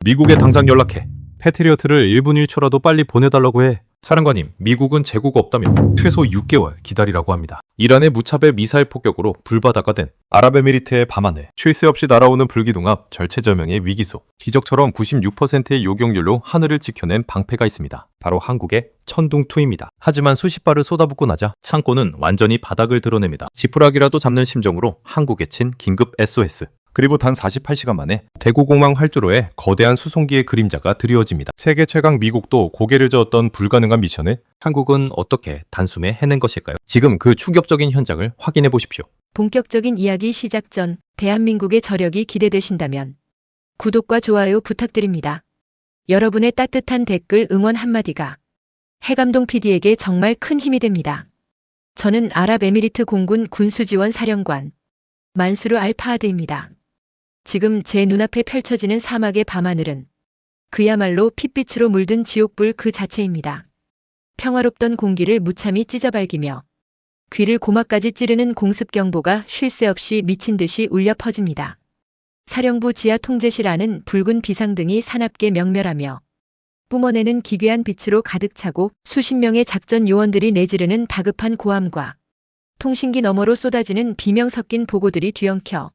미국에 당장 연락해. 패트리어트를 1분 1초라도 빨리 보내달라고 해. 사령관님, 미국은 재고가 없다며 최소 6개월 기다리라고 합니다. 이란의 무차별 미사일 폭격으로 불바다가 된 아랍에미리트의 밤하늘. 쉴 새 없이 날아오는 불기둥 앞 절체절명의 위기 속 기적처럼 96%의 요격률로 하늘을 지켜낸 방패가 있습니다. 바로 한국의 천둥2입니다. 하지만 수십 발을 쏟아붓고 나자 창고는 완전히 바닥을 드러냅니다. 지푸라기라도 잡는 심정으로 한국에 친 긴급 SOS. 그리고 단 48시간 만에 대구공항 활주로에 거대한 수송기의 그림자가 드리워집니다. 세계 최강 미국도 고개를 저었던 불가능한 미션을 한국은 어떻게 단숨에 해낸 것일까요? 지금 그 충격적인 현장을 확인해 보십시오. 본격적인 이야기 시작 전 대한민국의 저력이 기대되신다면 구독과 좋아요 부탁드립니다. 여러분의 따뜻한 댓글 응원 한마디가 해감동 PD에게 정말 큰 힘이 됩니다. 저는 아랍에미리트 공군 군수지원 사령관 만수르 알파하드입니다. 지금 제 눈앞에 펼쳐지는 사막의 밤하늘은 그야말로 핏빛으로 물든 지옥불 그 자체입니다. 평화롭던 공기를 무참히 찢어발기며 귀를 고막까지 찌르는 공습경보가 쉴 새 없이 미친 듯이 울려 퍼집니다. 사령부 지하 통제실 안은 붉은 비상등이 사납게 명멸하며 뿜어내는 기괴한 빛으로 가득 차고 수십 명의 작전 요원들이 내지르는 다급한 고함과 통신기 너머로 쏟아지는 비명 섞인 보고들이 뒤엉켜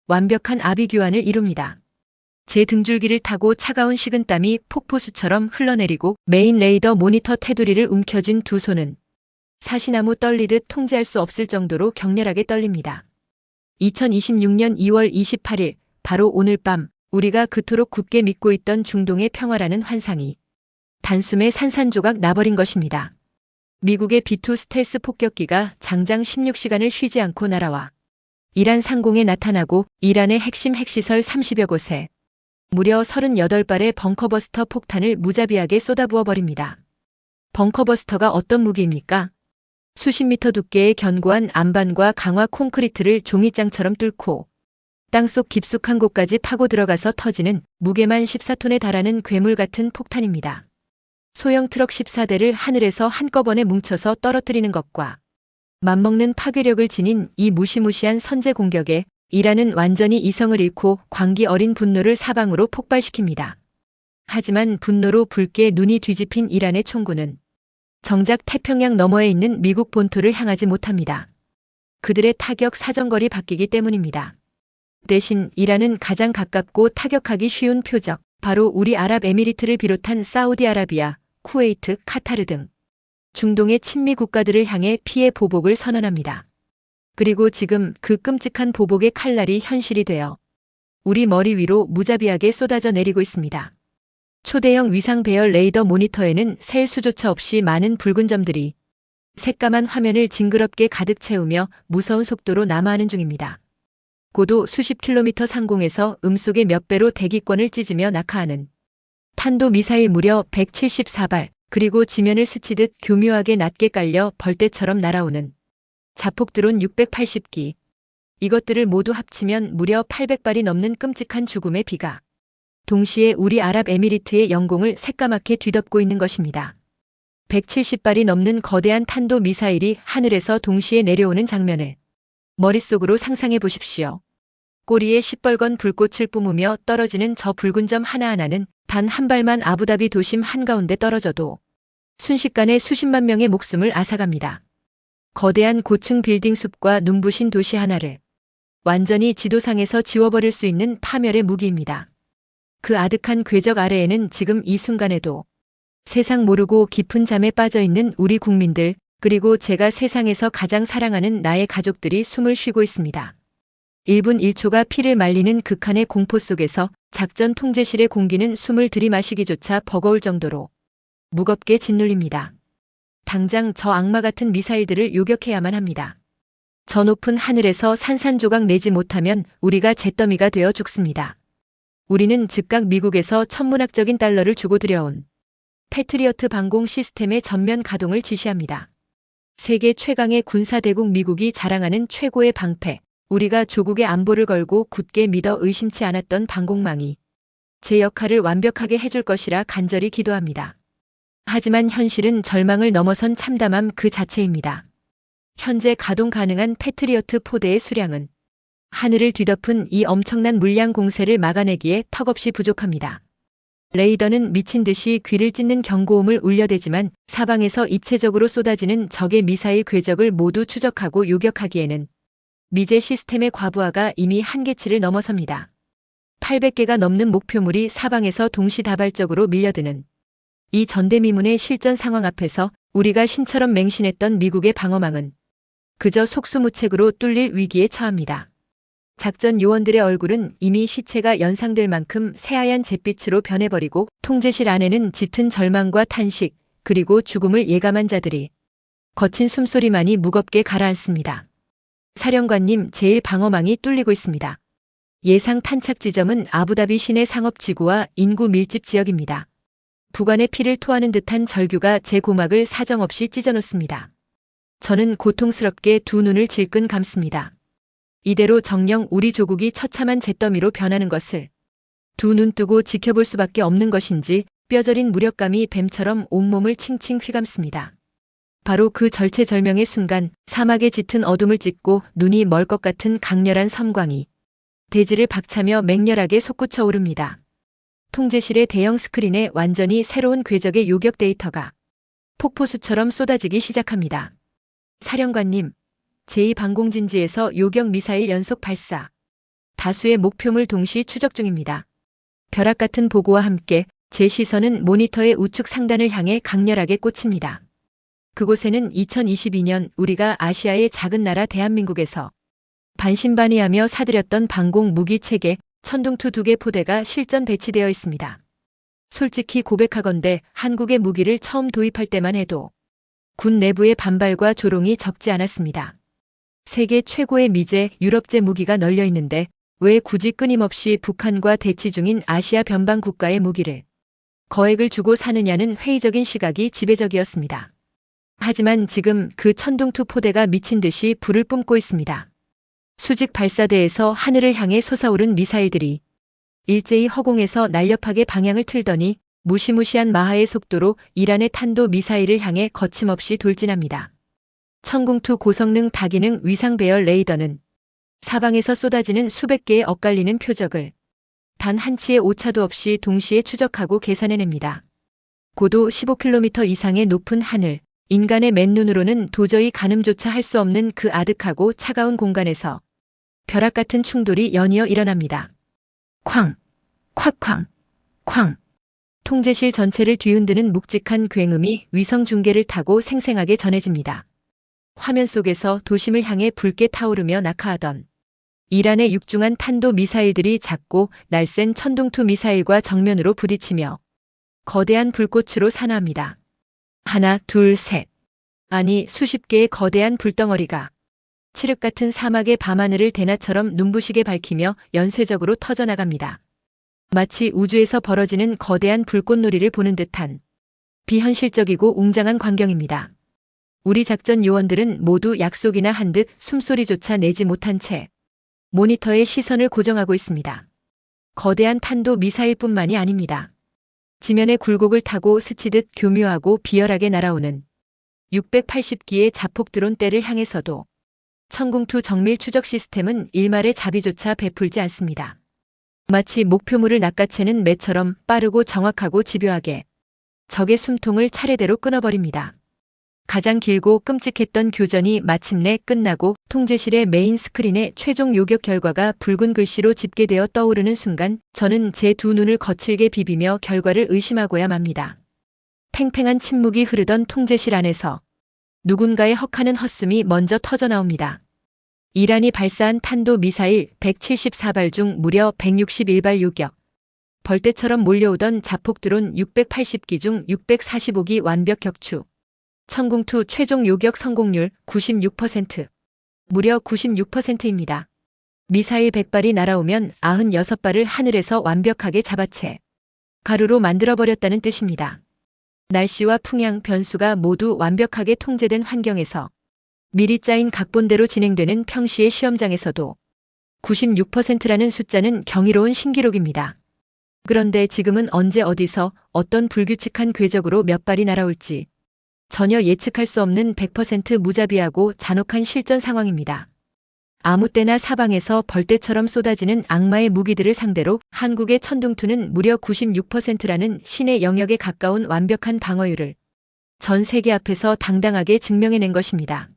완벽한 아비규환을 이룹니다. 제 등줄기를 타고 차가운 식은땀이 폭포수처럼 흘러내리고 메인 레이더 모니터 테두리를 움켜쥔 두 손은 사시나무 떨리듯 통제할 수 없을 정도로 격렬하게 떨립니다. 2026년 2월 28일 바로 오늘 밤 우리가 그토록 굳게 믿고 있던 중동의 평화라는 환상이 단숨에 산산조각 나버린 것입니다. 미국의 B-2 스텔스 폭격기가 장장 16시간을 쉬지 않고 날아와 이란 상공에 나타나고 이란의 핵심 핵시설 30여 곳에 무려 38발의 벙커버스터 폭탄을 무자비하게 쏟아부어 버립니다. 벙커버스터가 어떤 무기입니까? 수십 미터 두께의 견고한 안반과 강화 콘크리트를 종이장처럼 뚫고 땅속 깊숙한 곳까지 파고 들어가서 터지는 무게만 14톤에 달하는 괴물 같은 폭탄입니다. 소형 트럭 14대를 하늘에서 한꺼번에 뭉쳐서 떨어뜨리는 것과 맞먹는 파괴력을 지닌 이 무시무시한 선제 공격에 이란은 완전히 이성을 잃고 광기 어린 분노를 사방으로 폭발시킵니다. 하지만 분노로 붉게 눈이 뒤집힌 이란의 총구는 정작 태평양 너머에 있는 미국 본토를 향하지 못합니다. 그들의 타격 사정거리 바뀌기 때문입니다. 대신 이란은 가장 가깝고 타격하기 쉬운 표적, 바로 우리 아랍에미리트를 비롯한 사우디아라비아, 쿠웨이트, 카타르 등 중동의 친미 국가들을 향해 피해 보복을 선언합니다. 그리고 지금 그 끔찍한 보복의 칼날이 현실이 되어 우리 머리 위로 무자비하게 쏟아져 내리고 있습니다. 초대형 위상 배열 레이더 모니터에는 셀 수조차 없이 많은 붉은 점들이 새까만 화면을 징그럽게 가득 채우며 무서운 속도로 남하하는 중입니다. 고도 수십 킬로미터 상공에서 음속의 몇 배로 대기권을 찢으며 낙하하는 탄도미사일 무려 174발, 그리고 지면을 스치듯 교묘하게 낮게 깔려 벌떼처럼 날아오는 자폭드론 680기. 이것들을 모두 합치면 무려 800발이 넘는 끔찍한 죽음의 비가 동시에 우리 아랍에미리트의 영공을 새까맣게 뒤덮고 있는 것입니다. 170발이 넘는 거대한 탄도미사일이 하늘에서 동시에 내려오는 장면을 머릿속으로 상상해 보십시오. 꼬리에 시뻘건 불꽃을 뿜으며 떨어지는 저 붉은 점 하나하나는 단 한 발만 아부다비 도심 한가운데 떨어져도 순식간에 수십만 명의 목숨을 앗아갑니다. 거대한 고층 빌딩 숲과 눈부신 도시 하나를 완전히 지도상에서 지워버릴 수 있는 파멸의 무기입니다. 그 아득한 궤적 아래에는 지금 이 순간에도 세상 모르고 깊은 잠에 빠져있는 우리 국민들, 그리고 제가 세상에서 가장 사랑하는 나의 가족들이 숨을 쉬고 있습니다. 1분 1초가 피를 말리는 극한의 공포 속에서 작전 통제실의 공기는 숨을 들이마시기조차 버거울 정도로 무겁게 짓눌립니다. 당장 저 악마 같은 미사일들을 요격해야만 합니다. 저 높은 하늘에서 산산조각 내지 못하면 우리가 잿더미가 되어 죽습니다. 우리는 즉각 미국에서 천문학적인 달러를 주고 들여온 패트리어트 방공 시스템의 전면 가동을 지시합니다. 세계 최강의 군사대국 미국이 자랑하는 최고의 방패, 우리가 조국의 안보를 걸고 굳게 믿어 의심치 않았던 방공망이 제 역할을 완벽하게 해줄 것이라 간절히 기도합니다. 하지만 현실은 절망을 넘어선 참담함 그 자체입니다. 현재 가동 가능한 패트리어트 포대의 수량은 하늘을 뒤덮은 이 엄청난 물량 공세를 막아내기에 턱없이 부족합니다. 레이더는 미친 듯이 귀를 찢는 경고음을 울려대지만 사방에서 입체적으로 쏟아지는 적의 미사일 궤적을 모두 추적하고 요격하기에는 미제 시스템의 과부하가 이미 한계치를 넘어섭니다. 800개가 넘는 목표물이 사방에서 동시다발적으로 밀려드는 이 전대미문의 실전 상황 앞에서 우리가 신처럼 맹신했던 미국의 방어망은 그저 속수무책으로 뚫릴 위기에 처합니다. 작전 요원들의 얼굴은 이미 시체가 연상될 만큼 새하얀 잿빛으로 변해버리고 통제실 안에는 짙은 절망과 탄식 그리고 죽음을 예감한 자들이 거친 숨소리만이 무겁게 가라앉습니다. 사령관님, 제1방어망이 뚫리고 있습니다. 예상 탄착 지점은 아부다비 시내 상업지구와 인구 밀집 지역입니다. 부관의 피를 토하는 듯한 절규가 제 고막을 사정없이 찢어놓습니다. 저는 고통스럽게 두 눈을 질끈 감습니다. 이대로 정녕 우리 조국이 처참한 잿더미로 변하는 것을 두 눈 뜨고 지켜볼 수밖에 없는 것인지 뼈저린 무력감이 뱀처럼 온몸을 칭칭 휘감습니다. 바로 그 절체절명의 순간 사막의 짙은 어둠을 찢고 눈이 멀 것 같은 강렬한 섬광이 대지를 박차며 맹렬하게 솟구쳐 오릅니다. 통제실의 대형 스크린에 완전히 새로운 궤적의 요격 데이터가 폭포수처럼 쏟아지기 시작합니다. 사령관님, 제2방공진지에서 요격 미사일 연속 발사. 다수의 목표물 동시 추적 중입니다. 벼락 같은 보고와 함께 제 시선은 모니터의 우측 상단을 향해 강렬하게 꽂힙니다. 그곳에는 2022년 우리가 아시아의 작은 나라 대한민국에서 반신반의하며 사들였던 방공 무기 체계 천둥투 2개 포대가 실전 배치되어 있습니다. 솔직히 고백하건대 한국의 무기를 처음 도입할 때만 해도 군 내부의 반발과 조롱이 적지 않았습니다. 세계 최고의 미제, 유럽제 무기가 널려 있는데 왜 굳이 끊임없이 북한과 대치 중인 아시아 변방 국가의 무기를 거액을 주고 사느냐는 회의적인 시각이 지배적이었습니다. 하지만 지금 그 천둥투 포대가 미친 듯이 불을 뿜고 있습니다. 수직 발사대에서 하늘을 향해 솟아오른 미사일들이 일제히 허공에서 날렵하게 방향을 틀더니 무시무시한 마하의 속도로 이란의 탄도 미사일을 향해 거침없이 돌진합니다. 천궁투 고성능 다기능 위상 배열 레이더는 사방에서 쏟아지는 수백 개의 엇갈리는 표적을 단 한 치의 오차도 없이 동시에 추적하고 계산해냅니다. 고도 15km 이상의 높은 하늘, 인간의 맨눈으로는 도저히 가늠조차 할 수 없는 그 아득하고 차가운 공간에서 벼락 같은 충돌이 연이어 일어납니다. 쾅! 콱쾅! 쾅! 통제실 전체를 뒤흔드는 묵직한 굉음이 위성 중계를 타고 생생하게 전해집니다. 화면 속에서 도심을 향해 붉게 타오르며 낙하하던 이란의 육중한 탄도 미사일들이 작고 날쌘 천둥투 미사일과 정면으로 부딪히며 거대한 불꽃으로 산화합니다. 하나, 둘, 셋. 아니, 수십 개의 거대한 불덩어리가 칠흑 같은 사막의 밤하늘을 대낮처럼 눈부시게 밝히며 연쇄적으로 터져나갑니다. 마치 우주에서 벌어지는 거대한 불꽃놀이를 보는 듯한 비현실적이고 웅장한 광경입니다. 우리 작전 요원들은 모두 약속이나 한 듯 숨소리조차 내지 못한 채 모니터에 시선을 고정하고 있습니다. 거대한 탄도 미사일뿐만이 아닙니다. 지면의 굴곡을 타고 스치듯 교묘하고 비열하게 날아오는 680기의 자폭 드론대를 향해서도 천궁투 정밀 추적 시스템은 일말의 자비조차 베풀지 않습니다. 마치 목표물을 낚아채는 매처럼 빠르고 정확하고 집요하게 적의 숨통을 차례대로 끊어버립니다. 가장 길고 끔찍했던 교전이 마침내 끝나고 통제실의 메인 스크린에 최종 요격 결과가 붉은 글씨로 집계되어 떠오르는 순간 저는 제 두 눈을 거칠게 비비며 결과를 의심하고야 맙니다. 팽팽한 침묵이 흐르던 통제실 안에서 누군가의 헉하는 헛숨이 먼저 터져나옵니다. 이란이 발사한 탄도 미사일 174발 중 무려 161발 요격. 벌떼처럼 몰려오던 자폭 드론 680기 중 645기 완벽 격추. 천궁투 최종 요격 성공률 96%. 무려 96%입니다. 미사일 100발이 날아오면 96발을 하늘에서 완벽하게 잡아채 가루로 만들어버렸다는 뜻입니다. 날씨와 풍향, 변수가 모두 완벽하게 통제된 환경에서 미리 짜인 각본대로 진행되는 평시의 시험장에서도 96%라는 숫자는 경이로운 신기록입니다. 그런데 지금은 언제 어디서 어떤 불규칙한 궤적으로 몇 발이 날아올지 전혀 예측할 수 없는 100% 무자비하고 잔혹한 실전 상황입니다. 아무 때나 사방에서 벌떼처럼 쏟아지는 악마의 무기들을 상대로 한국의 천둥투는 무려 96%라는 신의 영역에 가까운 완벽한 방어율을 전 세계 앞에서 당당하게 증명해낸 것입니다.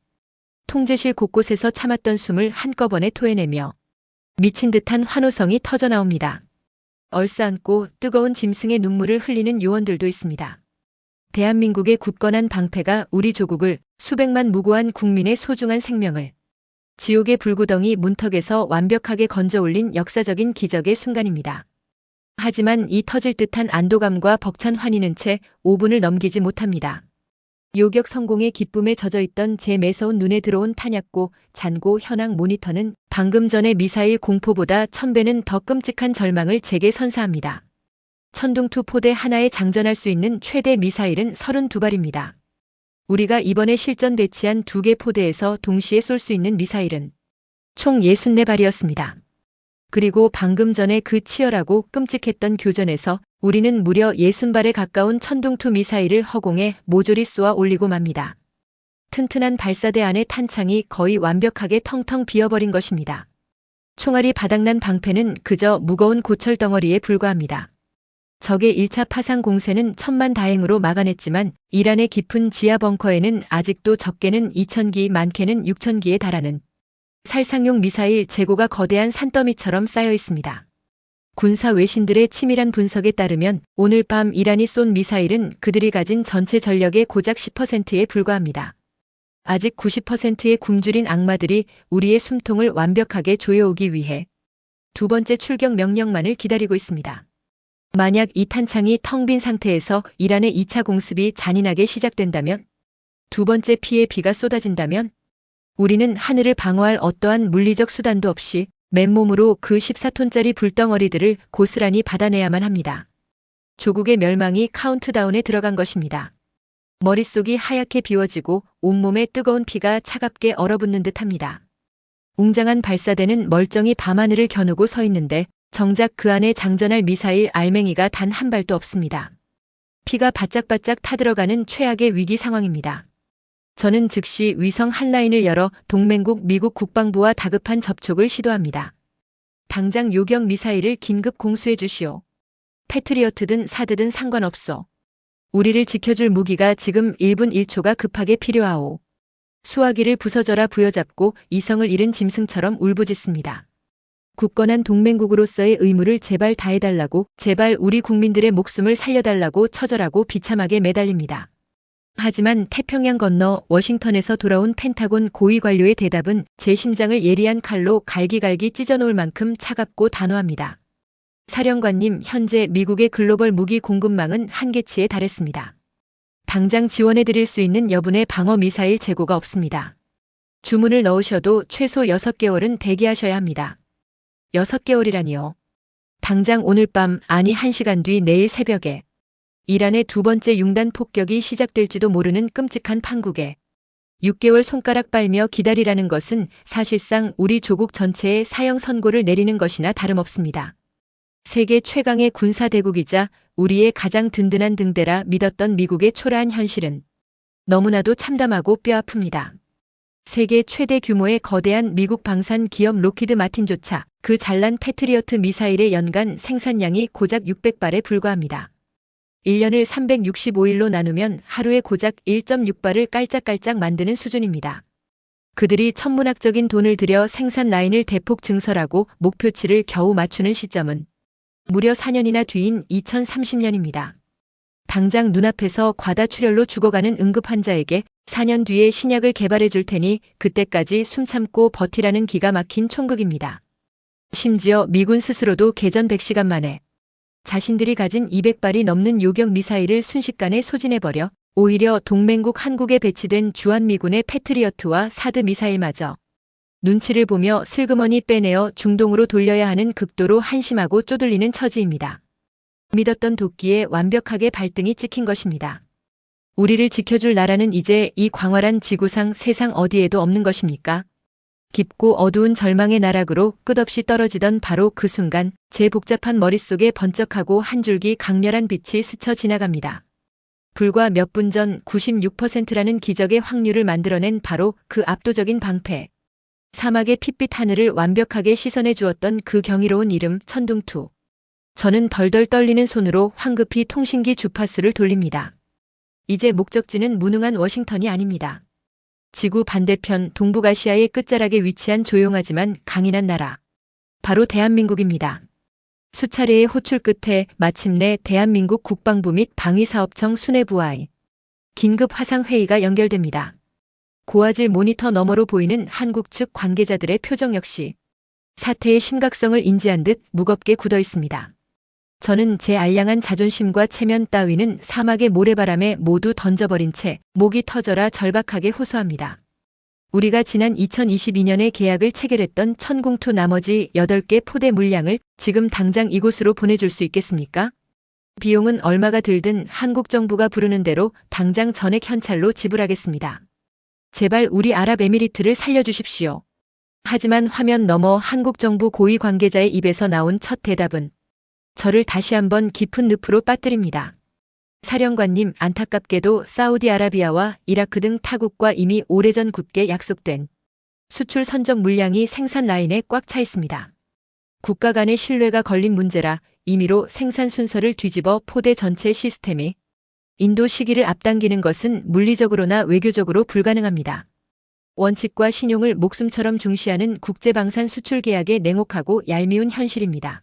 통제실 곳곳에서 참았던 숨을 한꺼번에 토해내며 미친 듯한 환호성이 터져나옵니다. 얼싸안고 뜨거운 짐승의 눈물을 흘리는 요원들도 있습니다. 대한민국의 굳건한 방패가 우리 조국을, 수백만 무고한 국민의 소중한 생명을 지옥의 불구덩이 문턱에서 완벽하게 건져 올린 역사적인 기적의 순간입니다. 하지만 이 터질 듯한 안도감과 벅찬 환희는 채 5분을 넘기지 못합니다. 요격 성공의 기쁨에 젖어있던 제 매서운 눈에 들어온 탄약고, 잔고 현황 모니터는 방금 전의 미사일 공포보다 1000배는 더 끔찍한 절망을 제게 선사합니다. 천둥투 포대 하나에 장전할 수 있는 최대 미사일은 32발입니다. 우리가 이번에 실전 배치한 2개 포대에서 동시에 쏠 수 있는 미사일은 총 64발이었습니다. 그리고 방금 전에 그 치열하고 끔찍했던 교전에서 우리는 무려 60발에 가까운 천둥투 미사일을 허공에 모조리 쏘아 올리고 맙니다. 튼튼한 발사대 안의 탄창이 거의 완벽하게 텅텅 비어버린 것입니다. 총알이 바닥난 방패는 그저 무거운 고철 덩어리에 불과합니다. 적의 1차 파상 공세는 천만다행으로 막아냈지만 이란의 깊은 지하 벙커에는 아직도 적게는 2000기 많게는 6000기에 달하는 살상용 미사일 재고가 거대한 산더미처럼 쌓여 있습니다. 군사 외신들의 치밀한 분석에 따르면 오늘 밤 이란이 쏜 미사일은 그들이 가진 전체 전력의 고작 10%에 불과합니다. 아직 90%의 굶주린 악마들이 우리의 숨통을 완벽하게 조여오기 위해 두 번째 출격 명령만을 기다리고 있습니다. 만약 이 탄창이 텅 빈 상태에서 이란의 2차 공습이 잔인하게 시작된다면, 두 번째 피해 비가 쏟아진다면, 우리는 하늘을 방어할 어떠한 물리적 수단도 없이 맨몸으로 그 14톤짜리 불덩어리들을 고스란히 받아내야만 합니다. 조국의 멸망이 카운트다운에 들어간 것입니다. 머릿속이 하얗게 비워지고 온몸에 뜨거운 피가 차갑게 얼어붙는 듯합니다. 웅장한 발사대는 멀쩡히 밤하늘을 겨누고 서 있는데 정작 그 안에 장전할 미사일 알맹이가 단 한 발도 없습니다. 피가 바짝바짝 타들어가는 최악의 위기 상황입니다. 저는 즉시 위성 한 라인을 열어 동맹국 미국 국방부와 다급한 접촉을 시도합니다. 당장 요격 미사일을 긴급 공수해 주시오. 패트리어트든 사드든 상관없소. 우리를 지켜줄 무기가 지금 1분 1초가 급하게 필요하오. 수화기를 부서져라 부여잡고 이성을 잃은 짐승처럼 울부짖습니다. 굳건한 동맹국으로서의 의무를 제발 다해달라고, 제발 우리 국민들의 목숨을 살려달라고 처절하고 비참하게 매달립니다. 하지만 태평양 건너 워싱턴에서 돌아온 펜타곤 고위 관료의 대답은 제 심장을 예리한 칼로 갈기갈기 찢어놓을 만큼 차갑고 단호합니다. 사령관님, 현재 미국의 글로벌 무기 공급망은 한계치에 달했습니다. 당장 지원해드릴 수 있는 여분의 방어 미사일 재고가 없습니다. 주문을 넣으셔도 최소 6개월은 대기하셔야 합니다. 6개월이라니요. 당장 오늘 밤, 아니 1시간 뒤 내일 새벽에 이란의 두 번째 융단 폭격이 시작될지도 모르는 끔찍한 판국에 6개월 손가락 빨며 기다리라는 것은 사실상 우리 조국 전체에 사형 선고를 내리는 것이나 다름없습니다. 세계 최강의 군사대국이자 우리의 가장 든든한 등대라 믿었던 미국의 초라한 현실은 너무나도 참담하고 뼈아픕니다. 세계 최대 규모의 거대한 미국 방산 기업 로키드 마틴조차 그 잘난 패트리어트 미사일의 연간 생산량이 고작 600발에 불과합니다. 1년을 365일로 나누면 하루에 고작 1.6발을 깔짝깔짝 만드는 수준입니다. 그들이 천문학적인 돈을 들여 생산 라인을 대폭 증설하고 목표치를 겨우 맞추는 시점은 무려 4년이나 뒤인 2030년입니다. 당장 눈앞에서 과다출혈로 죽어가는 응급 환자에게 4년 뒤에 신약을 개발해 줄 테니 그때까지 숨 참고 버티라는 기가 막힌 총극입니다. 심지어 미군 스스로도 개전 100시간 만에 자신들이 가진 200발이 넘는 요격 미사일을 순식간에 소진해버려 오히려 동맹국 한국에 배치된 주한미군의 패트리어트와 사드 미사일마저 눈치를 보며 슬그머니 빼내어 중동으로 돌려야 하는 극도로 한심하고 쪼들리는 처지입니다. 믿었던 도끼에 완벽하게 발등이 찍힌 것입니다. 우리를 지켜줄 나라는 이제 이 광활한 지구상 세상 어디에도 없는 것입니까? 깊고 어두운 절망의 나락으로 끝없이 떨어지던 바로 그 순간 제 복잡한 머릿속에 번쩍하고 한 줄기 강렬한 빛이 스쳐 지나갑니다. 불과 몇 분 전 96%라는 기적의 확률을 만들어낸 바로 그 압도적인 방패. 사막의 핏빛 하늘을 완벽하게 씻어내 주었던 그 경이로운 이름 천둥투. 저는 덜덜 떨리는 손으로 황급히 통신기 주파수를 돌립니다. 이제 목적지는 무능한 워싱턴이 아닙니다. 지구 반대편 동북아시아의 끝자락에 위치한 조용하지만 강인한 나라. 바로 대한민국입니다. 수차례의 호출 끝에 마침내 대한민국 국방부 및 방위사업청 수뇌부와의 긴급 화상회의가 연결됩니다. 고화질 모니터 너머로 보이는 한국 측 관계자들의 표정 역시 사태의 심각성을 인지한 듯 무겁게 굳어 있습니다. 저는 제 알량한 자존심과 체면 따위는 사막의 모래바람에 모두 던져버린 채 목이 터져라 절박하게 호소합니다. 우리가 지난 2022년에 계약을 체결했던 천궁투 나머지 8개 포대 물량을 지금 당장 이곳으로 보내줄 수 있겠습니까? 비용은 얼마가 들든 한국 정부가 부르는 대로 당장 전액 현찰로 지불하겠습니다. 제발 우리 아랍에미리트를 살려주십시오. 하지만 화면 너머 한국 정부 고위 관계자의 입에서 나온 첫 대답은 저를 다시 한번 깊은 늪으로 빠뜨립니다. 사령관님, 안타깝게도 사우디아라비아와 이라크 등 타국과 이미 오래전 굳게 약속된 수출 선적 물량이 생산 라인에 꽉 차 있습니다. 국가 간의 신뢰가 걸린 문제라 임의로 생산 순서를 뒤집어 포대 전체 시스템이 인도 시기를 앞당기는 것은 물리적으로나 외교적으로 불가능합니다. 원칙과 신용을 목숨처럼 중시하는 국제방산 수출 계약의 냉혹하고 얄미운 현실입니다.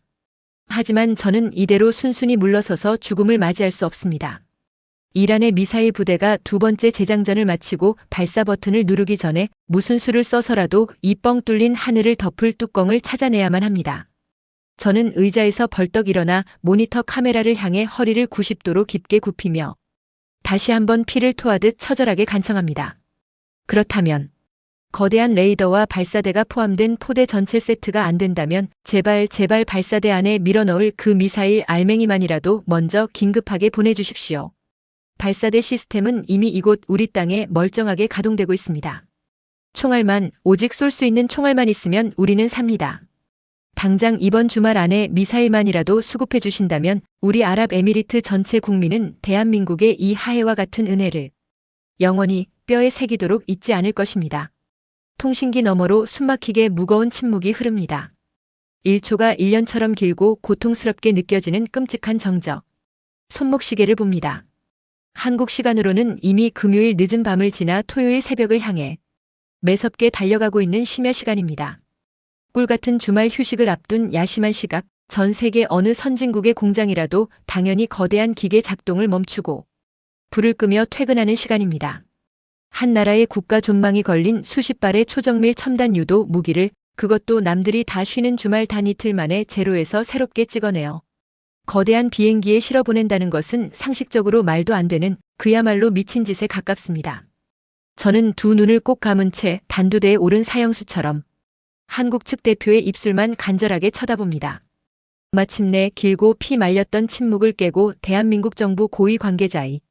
하지만 저는 이대로 순순히 물러서서 죽음을 맞이할 수 없습니다. 이란의 미사일 부대가 두 번째 재장전을 마치고 발사 버튼을 누르기 전에 무슨 수를 써서라도 이 뻥 뚫린 하늘을 덮을 뚜껑을 찾아내야만 합니다. 저는 의자에서 벌떡 일어나 모니터 카메라를 향해 허리를 90도로 깊게 굽히며 다시 한번 피를 토하듯 처절하게 간청합니다. 그렇다면 거대한 레이더와 발사대가 포함된 포대 전체 세트가 안 된다면 제발 발사대 안에 밀어넣을 그 미사일 알맹이만이라도 먼저 긴급하게 보내주십시오. 발사대 시스템은 이미 이곳 우리 땅에 멀쩡하게 가동되고 있습니다. 총알만, 오직 쏠 수 있는 총알만 있으면 우리는 삽니다. 당장 이번 주말 안에 미사일만이라도 수급해 주신다면 우리 아랍에미리트 전체 국민은 대한민국의 이 하해와 같은 은혜를 영원히 뼈에 새기도록 잊지 않을 것입니다. 통신기 너머로 숨막히게 무거운 침묵이 흐릅니다. 1초가 1년처럼 길고 고통스럽게 느껴지는 끔찍한 정적. 손목시계를 봅니다. 한국 시간으로는 이미 금요일 늦은 밤을 지나 토요일 새벽을 향해 매섭게 달려가고 있는 심야 시간입니다. 꿀같은 주말 휴식을 앞둔 야심한 시각, 전 세계 어느 선진국의 공장이라도 당연히 거대한 기계 작동을 멈추고 불을 끄며 퇴근하는 시간입니다. 한 나라의 국가 존망이 걸린 수십 발의 초정밀 첨단 유도 무기를 그것도 남들이 다 쉬는 주말 단 이틀 만에 제로에서 새롭게 찍어내어 거대한 비행기에 실어보낸다는 것은 상식적으로 말도 안 되는 그야말로 미친 짓에 가깝습니다. 저는 두 눈을 꼭 감은 채 단두대에 오른 사형수처럼 한국 측 대표의 입술만 간절하게 쳐다봅니다. 마침내 길고 피 말렸던 침묵을 깨고 대한민국 정부 고위 관계자의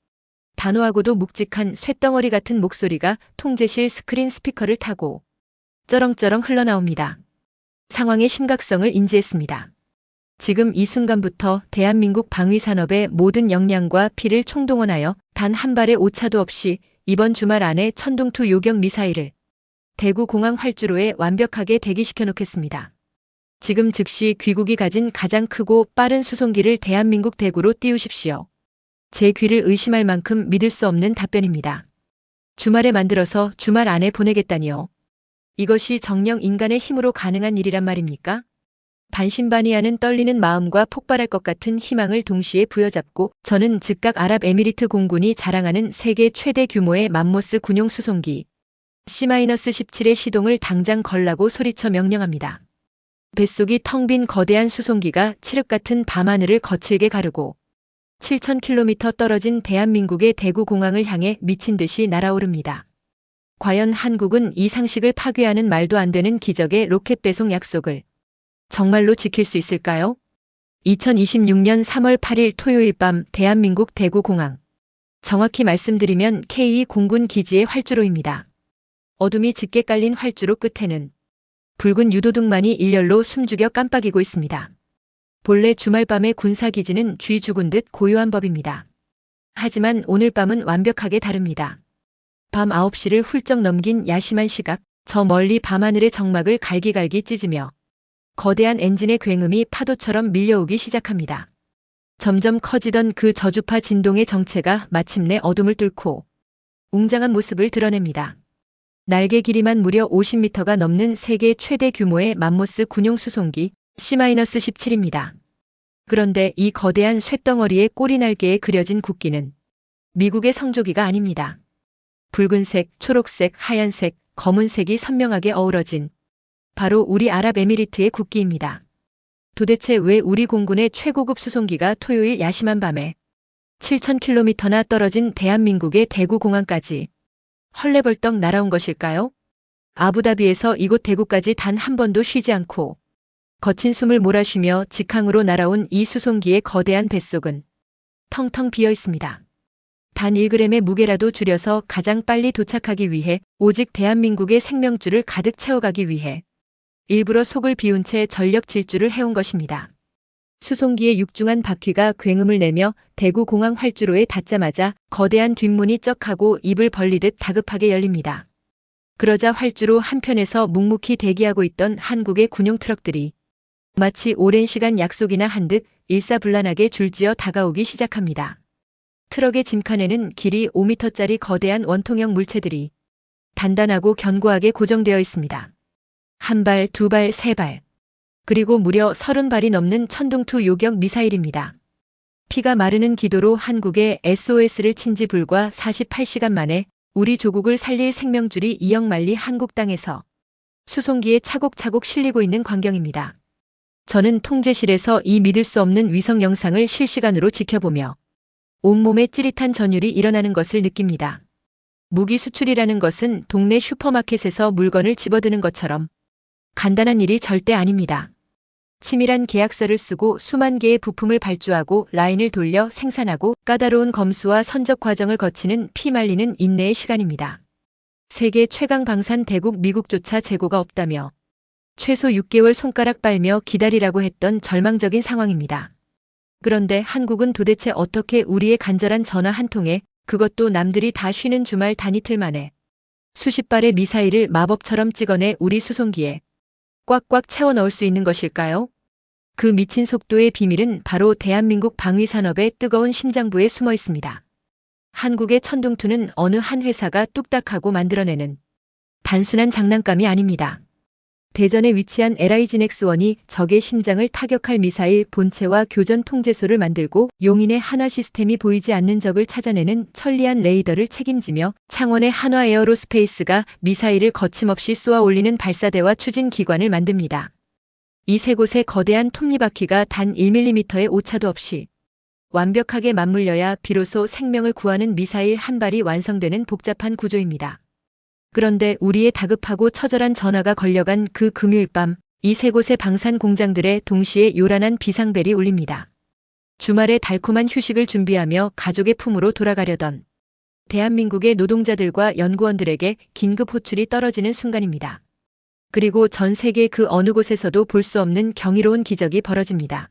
단호하고도 묵직한 쇳덩어리 같은 목소리가 통제실 스크린 스피커를 타고 쩌렁쩌렁 흘러나옵니다. 상황의 심각성을 인지했습니다. 지금 이 순간부터 대한민국 방위산업의 모든 역량과 피를 총동원하여 단 한 발의 오차도 없이 이번 주말 안에 천둥투 요격 미사일을 대구공항 활주로에 완벽하게 대기시켜 놓겠습니다. 지금 즉시 귀국이 가진 가장 크고 빠른 수송기를 대한민국 대구로 띄우십시오. 제 귀를 의심할 만큼 믿을 수 없는 답변입니다. 주말에 만들어서 주말 안에 보내겠다니요. 이것이 정녕 인간의 힘으로 가능한 일이란 말입니까? 반신반의하는 떨리는 마음과 폭발할 것 같은 희망을 동시에 부여잡고 저는 즉각 아랍에미리트 공군이 자랑하는 세계 최대 규모의 맘모스 군용 수송기 C-17의 시동을 당장 걸라고 소리쳐 명령합니다. 뱃속이 텅 빈 거대한 수송기가 칠흑 같은 밤하늘을 거칠게 가르고 7,000km 떨어진 대한민국의 대구공항을 향해 미친 듯이 날아오릅니다. 과연 한국은 이 상식을 파괴하는 말도 안 되는 기적의 로켓 배송 약속을 정말로 지킬 수 있을까요? 2026년 3월 8일 토요일 밤 대한민국 대구공항. 정확히 말씀드리면 K2 공군 기지의 활주로입니다. 어둠이 짙게 깔린 활주로 끝에는 붉은 유도등만이 일렬로 숨죽여 깜빡이고 있습니다. 본래 주말 밤의 군사기지는 쥐 죽은 듯 고요한 법입니다. 하지만 오늘 밤은 완벽하게 다릅니다. 밤 9시를 훌쩍 넘긴 야심한 시각, 저 멀리 밤하늘의 정막을 갈기갈기 찢으며 거대한 엔진의 굉음이 파도처럼 밀려오기 시작합니다. 점점 커지던 그 저주파 진동의 정체가 마침내 어둠을 뚫고 웅장한 모습을 드러냅니다. 날개 길이만 무려 50m가 넘는 세계 최대 규모의 맘모스 군용 수송기 C-17입니다. 그런데 이 거대한 쇳덩어리의 꼬리 날개에 그려진 국기는 미국의 성조기가 아닙니다. 붉은색, 초록색, 하얀색, 검은색이 선명하게 어우러진 바로 우리 아랍에미리트의 국기입니다. 도대체 왜 우리 공군의 최고급 수송기가 토요일 야심한 밤에 7,000km나 떨어진 대한민국의 대구공항까지 헐레벌떡 날아온 것일까요? 아부다비에서 이곳 대구까지 단 한 번도 쉬지 않고 거친 숨을 몰아쉬며 직항으로 날아온 이 수송기의 거대한 뱃속은 텅텅 비어 있습니다. 단 1g의 무게라도 줄여서 가장 빨리 도착하기 위해 오직 대한민국의 생명줄을 가득 채워가기 위해 일부러 속을 비운 채 전력 질주를 해온 것입니다. 수송기의 육중한 바퀴가 굉음을 내며 대구공항 활주로에 닿자마자 거대한 뒷문이 쩍하고 입을 벌리듯 다급하게 열립니다. 그러자 활주로 한편에서 묵묵히 대기하고 있던 한국의 군용 트럭들이 마치 오랜 시간 약속이나 한 듯 일사불란하게 줄지어 다가오기 시작합니다. 트럭의 짐칸에는 길이 5m짜리 거대한 원통형 물체들이 단단하고 견고하게 고정되어 있습니다. 한 발, 두 발, 세 발. 그리고 무려 30발이 넘는 천둥투 요격 미사일입니다. 피가 마르는 기도로 한국의 SOS를 친 지 불과 48시간 만에 우리 조국을 살릴 생명줄이 이역만리 한국 땅에서 수송기에 차곡차곡 실리고 있는 광경입니다. 저는 통제실에서 이 믿을 수 없는 위성 영상을 실시간으로 지켜보며 온몸에 찌릿한 전율이 일어나는 것을 느낍니다. 무기 수출이라는 것은 동네 슈퍼마켓에서 물건을 집어드는 것처럼 간단한 일이 절대 아닙니다. 치밀한 계약서를 쓰고 수만 개의 부품을 발주하고 라인을 돌려 생산하고 까다로운 검수와 선적 과정을 거치는 피말리는 인내의 시간입니다. 세계 최강 방산 대국 미국조차 재고가 없다며 최소 6개월 손가락 빨며 기다리라고 했던 절망적인 상황입니다. 그런데 한국은 도대체 어떻게 우리의 간절한 전화 한 통에, 그것도 남들이 다 쉬는 주말 단이틀 만에 수십 발의 미사일을 마법처럼 찍어내 우리 수송기에 꽉꽉 채워 넣을 수 있는 것일까요? 그 미친 속도의 비밀은 바로 대한민국 방위산업의 뜨거운 심장부에 숨어 있습니다. 한국의 천둥투는 어느 한 회사가 뚝딱하고 만들어내는 단순한 장난감이 아닙니다. 대전에 위치한 LIG넥스1이 적의 심장을 타격할 미사일 본체와 교전 통제소를 만들고 용인의 한화 시스템이 보이지 않는 적을 찾아내는 천리안 레이더를 책임지며 창원의 한화 에어로스페이스가 미사일을 거침없이 쏘아 올리는 발사대와 추진 기관을 만듭니다. 이 세 곳의 거대한 톱니바퀴가 단 1mm의 오차도 없이 완벽하게 맞물려야 비로소 생명을 구하는 미사일 한 발이 완성되는 복잡한 구조입니다. 그런데 우리의 다급하고 처절한 전화가 걸려간 그 금요일 밤, 이 세 곳의 방산 공장들에 동시에 요란한 비상벨이 울립니다. 주말에 달콤한 휴식을 준비하며 가족의 품으로 돌아가려던 대한민국의 노동자들과 연구원들에게 긴급 호출이 떨어지는 순간입니다. 그리고 전 세계 그 어느 곳에서도 볼 수 없는 경이로운 기적이 벌어집니다.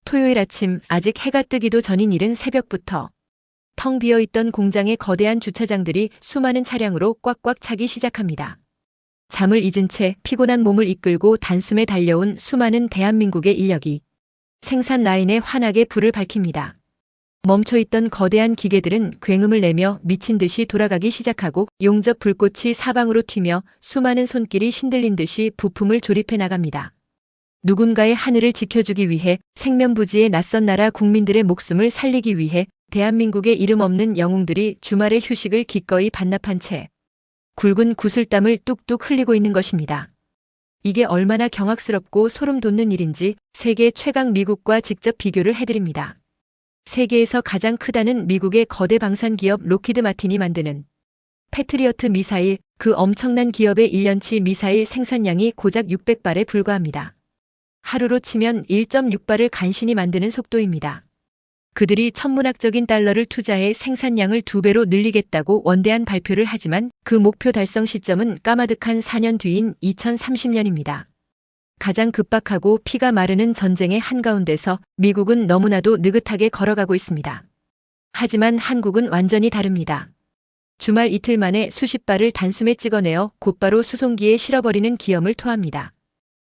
토요일 아침, 아직 해가 뜨기도 전인 이른 새벽부터 텅 비어있던 공장의 거대한 주차장들이 수많은 차량으로 꽉꽉 차기 시작합니다. 잠을 잊은 채 피곤한 몸을 이끌고 단숨에 달려온 수많은 대한민국의 인력이 생산 라인에 환하게 불을 밝힙니다. 멈춰있던 거대한 기계들은 굉음을 내며 미친 듯이 돌아가기 시작하고 용접 불꽃이 사방으로 튀며 수많은 손길이 신들린 듯이 부품을 조립해 나갑니다. 누군가의 하늘을 지켜주기 위해, 생면부지의 낯선 나라 국민들의 목숨을 살리기 위해 대한민국의 이름 없는 영웅들이 주말의 휴식을 기꺼이 반납한 채 굵은 구슬땀을 뚝뚝 흘리고 있는 것입니다. 이게 얼마나 경악스럽고 소름 돋는 일인지 세계 최강 미국과 직접 비교를 해드립니다. 세계에서 가장 크다는 미국의 거대 방산 기업 로키드 마틴이 만드는 패트리어트 미사일, 그 엄청난 기업의 1년치 미사일 생산량이 고작 600발에 불과합니다. 하루로 치면 1.6발을 간신히 만드는 속도입니다. 그들이 천문학적인 달러를 투자해 생산량을 2배로 늘리겠다고 원대한 발표를 하지만 그 목표 달성 시점은 까마득한 4년 뒤인 2030년입니다. 가장 급박하고 피가 마르는 전쟁의 한가운데서 미국은 너무나도 느긋하게 걸어가고 있습니다. 하지만 한국은 완전히 다릅니다. 주말 이틀 만에 수십 발을 단숨에 찍어내어 곧바로 수송기에 실어버리는 기염을 토합니다.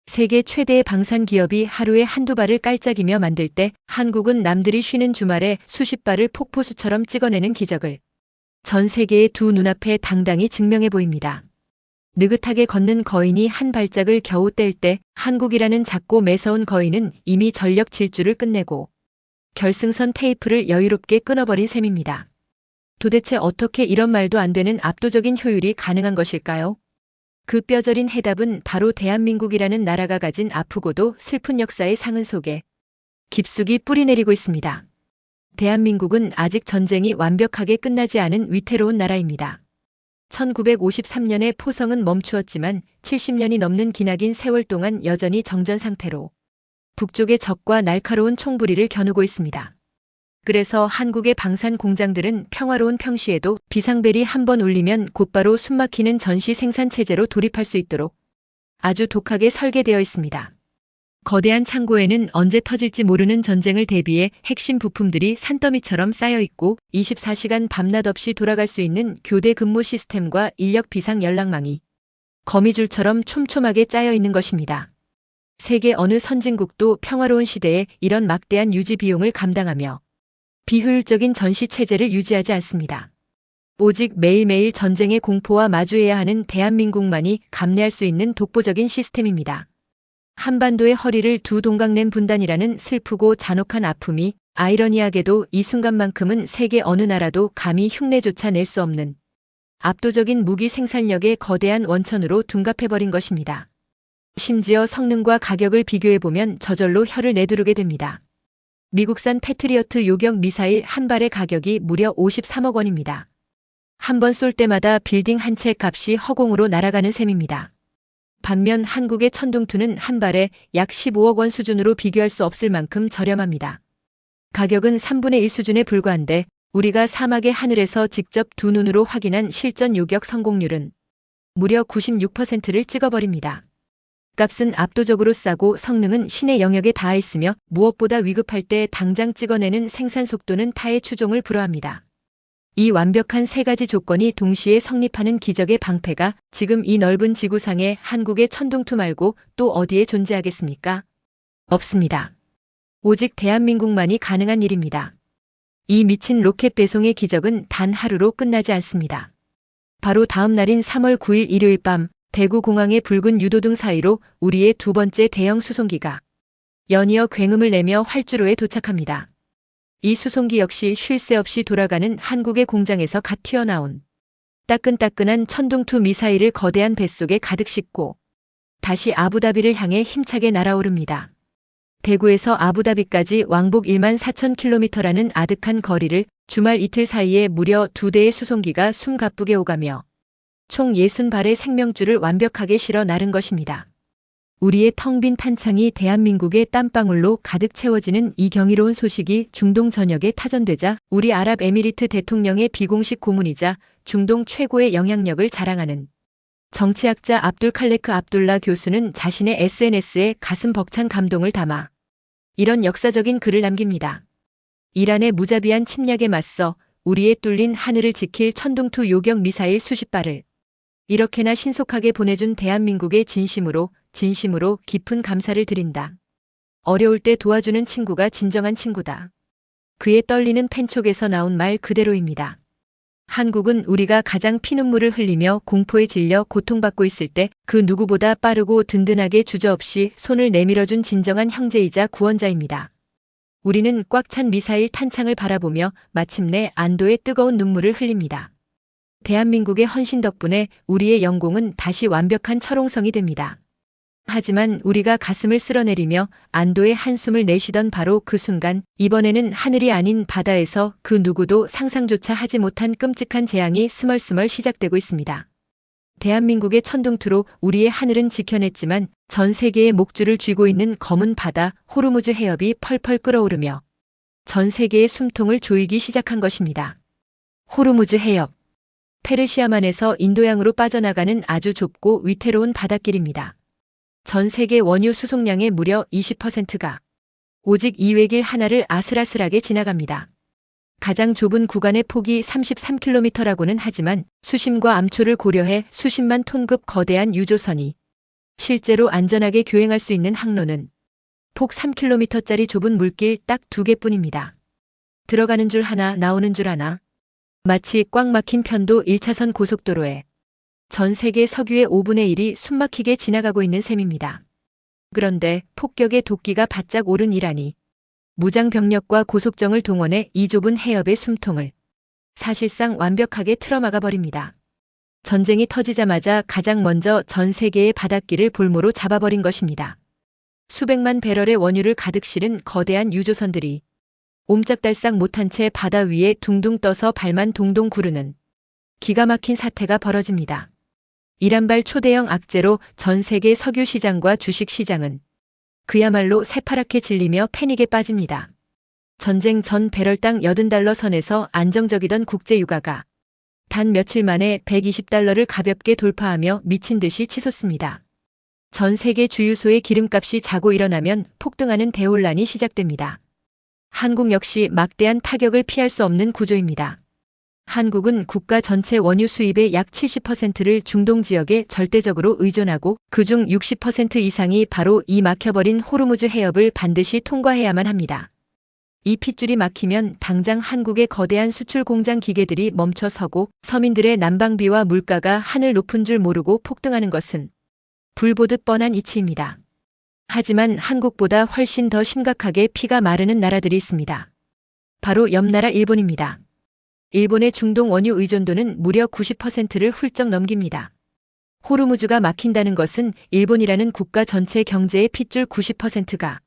세계 최대의 방산 기업이 하루에 한두 발을 깔짝이며 만들 때 한국은 남들이 쉬는 주말에 수십 발을 폭포수처럼 찍어내는 기적을 전 세계의 두 눈앞에 당당히 증명해 보입니다. 느긋하게 걷는 거인이 한 발짝을 겨우 뗄 때 한국이라는 작고 매서운 거인은 이미 전력 질주를 끝내고 결승선 테이프를 여유롭게 끊어버린 셈입니다. 도대체 어떻게 이런 말도 안 되는 압도적인 효율이 가능한 것일까요? 그 뼈저린 해답은 바로 대한민국이라는 나라가 가진 아프고도 슬픈 역사의 상흔 속에 깊숙이 뿌리내리고 있습니다. 대한민국은 아직 전쟁이 완벽하게 끝나지 않은 위태로운 나라입니다. 1953년에 포성은 멈추었지만 70년이 넘는 기나긴 세월 동안 여전히 정전 상태로 북쪽의 적과 날카로운 총부리를 겨누고 있습니다. 그래서 한국의 방산 공장들은 평화로운 평시에도 비상벨이 한번 울리면 곧바로 숨막히는 전시 생산 체제로 돌입할 수 있도록 아주 독하게 설계되어 있습니다. 거대한 창고에는 언제 터질지 모르는 전쟁을 대비해 핵심 부품들이 산더미처럼 쌓여 있고 24시간 밤낮 없이 돌아갈 수 있는 교대 근무 시스템과 인력 비상 연락망이 거미줄처럼 촘촘하게 짜여 있는 것입니다. 세계 어느 선진국도 평화로운 시대에 이런 막대한 유지 비용을 감당하며 비효율적인 전시 체제를 유지하지 않습니다. 오직 매일매일 전쟁의 공포와 마주해야 하는 대한민국만이 감내할 수 있는 독보적인 시스템입니다. 한반도의 허리를 두 동강낸 분단이라는 슬프고 잔혹한 아픔이 아이러니하게도 이 순간만큼은 세계 어느 나라도 감히 흉내조차 낼 수 없는 압도적인 무기 생산력의 거대한 원천으로 둔갑해버린 것입니다. 심지어 성능과 가격을 비교해보면 저절로 혀를 내두르게 됩니다. 미국산 패트리어트 요격 미사일 한 발의 가격이 무려 53억 원입니다. 한 번 쏠 때마다 빌딩 한 채 값이 허공으로 날아가는 셈입니다. 반면 한국의 천둥투는 한 발에 약 15억 원 수준으로 비교할 수 없을 만큼 저렴합니다. 가격은 3분의 1 수준에 불과한데 우리가 사막의 하늘에서 직접 두 눈으로 확인한 실전 요격 성공률은 무려 96%를 찍어버립니다. 값은 압도적으로 싸고 성능은 신의 영역에 닿아 있으며 무엇보다 위급할 때 당장 찍어내는 생산 속도는 타의 추종을 불허합니다. 이 완벽한 세 가지 조건이 동시에 성립하는 기적의 방패가 지금 이 넓은 지구상에 한국의 천둥투 말고 또 어디에 존재하겠습니까? 없습니다. 오직 대한민국만이 가능한 일입니다. 이 미친 로켓 배송의 기적은 단 하루로 끝나지 않습니다. 바로 다음 날인 3월 9일 일요일 밤 대구공항의 붉은 유도등 사이로 우리의 두 번째 대형 수송기가 연이어 굉음을 내며 활주로에 도착합니다. 이 수송기 역시 쉴 새 없이 돌아가는 한국의 공장에서 갓 튀어나온 따끈따끈한 천둥투 미사일을 거대한 뱃속에 가득 싣고 다시 아부다비를 향해 힘차게 날아오릅니다. 대구에서 아부다비까지 왕복 14,000km라는 아득한 거리를 주말 이틀 사이에 무려 2대의 수송기가 숨가쁘게 오가며 총 60발의 생명줄을 완벽하게 실어 나른 것입니다. 우리의 텅 빈 탄창이 대한민국의 땀방울로 가득 채워지는 이 경이로운 소식이 중동 전역에 타전되자 우리 아랍에미리트 대통령의 비공식 고문이자 중동 최고의 영향력을 자랑하는 정치학자 압둘 칼레크 압둘라 교수는 자신의 SNS에 가슴 벅찬 감동을 담아 이런 역사적인 글을 남깁니다. 이란의 무자비한 침략에 맞서 우리의 뚫린 하늘을 지킬 천둥투 요격 미사일 수십 발을 이렇게나 신속하게 보내준 대한민국의 진심으로 깊은 감사를 드린다. 어려울 때 도와주는 친구가 진정한 친구다. 그의 떨리는 펜촉에서 나온 말 그대로입니다. 한국은 우리가 가장 피눈물을 흘리며 공포에 질려 고통받고 있을 때 그 누구보다 빠르고 든든하게 주저없이 손을 내밀어준 진정한 형제이자 구원자입니다. 우리는 꽉 찬 미사일 탄창을 바라보며 마침내 안도의 뜨거운 눈물을 흘립니다. 대한민국의 헌신 덕분에 우리의 영공은 다시 완벽한 철옹성이 됩니다. 하지만 우리가 가슴을 쓸어내리며 안도의 한숨을 내쉬던 바로 그 순간 이번에는 하늘이 아닌 바다에서 그 누구도 상상조차 하지 못한 끔찍한 재앙이 스멀스멀 시작되고 있습니다. 대한민국의 천둥투로 우리의 하늘은 지켜냈지만 전 세계의 목줄을 쥐고 있는 검은 바다 호르무즈 해협이 펄펄 끓어오르며 전 세계의 숨통을 조이기 시작한 것입니다. 호르무즈 해협. 페르시아만에서 인도양으로 빠져나가는 아주 좁고 위태로운 바닷길입니다. 전 세계 원유 수송량의 무려 20%가 오직 이 외길 하나를 아슬아슬하게 지나갑니다. 가장 좁은 구간의 폭이 33km라고는 하지만 수심과 암초를 고려해 수십만 톤급 거대한 유조선이 실제로 안전하게 교행할 수 있는 항로는 폭 3km짜리 좁은 물길 딱 2개뿐입니다. 들어가는 줄 하나 나오는 줄 하나. 마치 꽉 막힌 편도 1차선 고속도로에 전 세계 석유의 5분의 1이 숨막히게 지나가고 있는 셈입니다. 그런데 폭격의 도끼가 바짝 오른 이란이 무장 병력과 고속정을 동원해 이 좁은 해협의 숨통을 사실상 완벽하게 틀어막아 버립니다. 전쟁이 터지자마자 가장 먼저 전 세계의 바닷길을 볼모로 잡아버린 것입니다. 수백만 배럴의 원유를 가득 실은 거대한 유조선들이 옴짝달싹 못한 채 바다 위에 둥둥 떠서 발만 동동 구르는 기가 막힌 사태가 벌어집니다. 이란발 초대형 악재로 전 세계 석유 시장과 주식 시장은 그야말로 새파랗게 질리며 패닉에 빠집니다. 전쟁 전 배럴당 80달러 선에서 안정적이던 국제 유가가 단 며칠 만에 120달러를 가볍게 돌파하며 미친 듯이 치솟습니다. 전 세계 주유소의 기름값이 자고 일어나면 폭등하는 대혼란이 시작됩니다. 한국 역시 막대한 타격을 피할 수 없는 구조입니다. 한국은 국가 전체 원유 수입의 약 70%를 중동 지역에 절대적으로 의존하고 그중 60% 이상이 바로 이 막혀버린 호르무즈 해협을 반드시 통과해야만 합니다. 이 핏줄이 막히면 당장 한국의 거대한 수출 공장 기계들이 멈춰서고 서민들의 난방비와 물가가 하늘 높은 줄 모르고 폭등하는 것은 불보듯 뻔한 이치입니다. 하지만 한국보다 훨씬 더 심각하게 피가 마르는 나라들이 있습니다. 바로 옆나라 일본입니다. 일본의 중동 원유 의존도는 무려 90%를 훌쩍 넘깁니다. 호르무즈가 막힌다는 것은 일본이라는 국가 전체 경제의 핏줄 90%가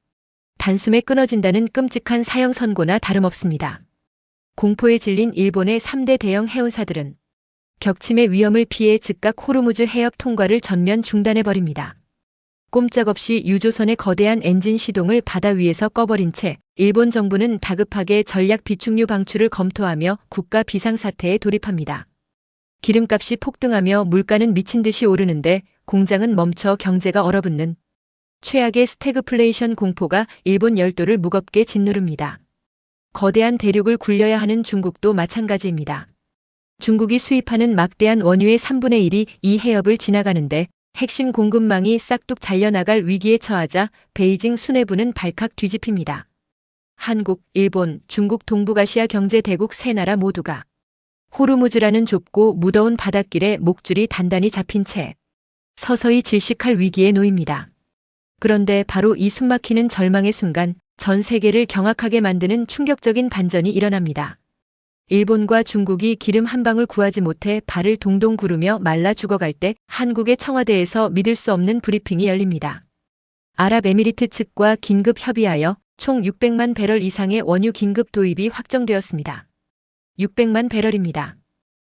단숨에 끊어진다는 끔찍한 사형 선고나 다름없습니다. 공포에 질린 일본의 3대 대형 해운사들은 격침의 위험을 피해 즉각 호르무즈 해협 통과를 전면 중단해버립니다. 꼼짝없이 유조선의 거대한 엔진 시동을 바다 위에서 꺼버린 채 일본 정부는 다급하게 전략 비축유 방출을 검토하며 국가 비상사태에 돌입합니다. 기름값이 폭등하며 물가는 미친 듯이 오르는데 공장은 멈춰 경제가 얼어붙는 최악의 스태그플레이션 공포가 일본 열도를 무겁게 짓누릅니다. 거대한 대륙을 굴려야 하는 중국도 마찬가지입니다. 중국이 수입하는 막대한 원유의 3분의 1이 이 해협을 지나가는데 핵심 공급망이 싹둑 잘려나갈 위기에 처하자 베이징 수뇌부는 발칵 뒤집힙니다. 한국, 일본, 중국 동북아시아 경제 대국 세 나라 모두가 호르무즈라는 좁고 무더운 바닷길에 목줄이 단단히 잡힌 채 서서히 질식할 위기에 놓입니다. 그런데 바로 이 숨막히는 절망의 순간 전 세계를 경악하게 만드는 충격적인 반전이 일어납니다. 일본과 중국이 기름 한 방울 구하지 못해 발을 동동 구르며 말라 죽어갈 때 한국의 청와대에서 믿을 수 없는 브리핑이 열립니다. 아랍에미리트 측과 긴급 협의하여 총 600만 배럴 이상의 원유 긴급 도입이 확정되었습니다. 600만 배럴입니다.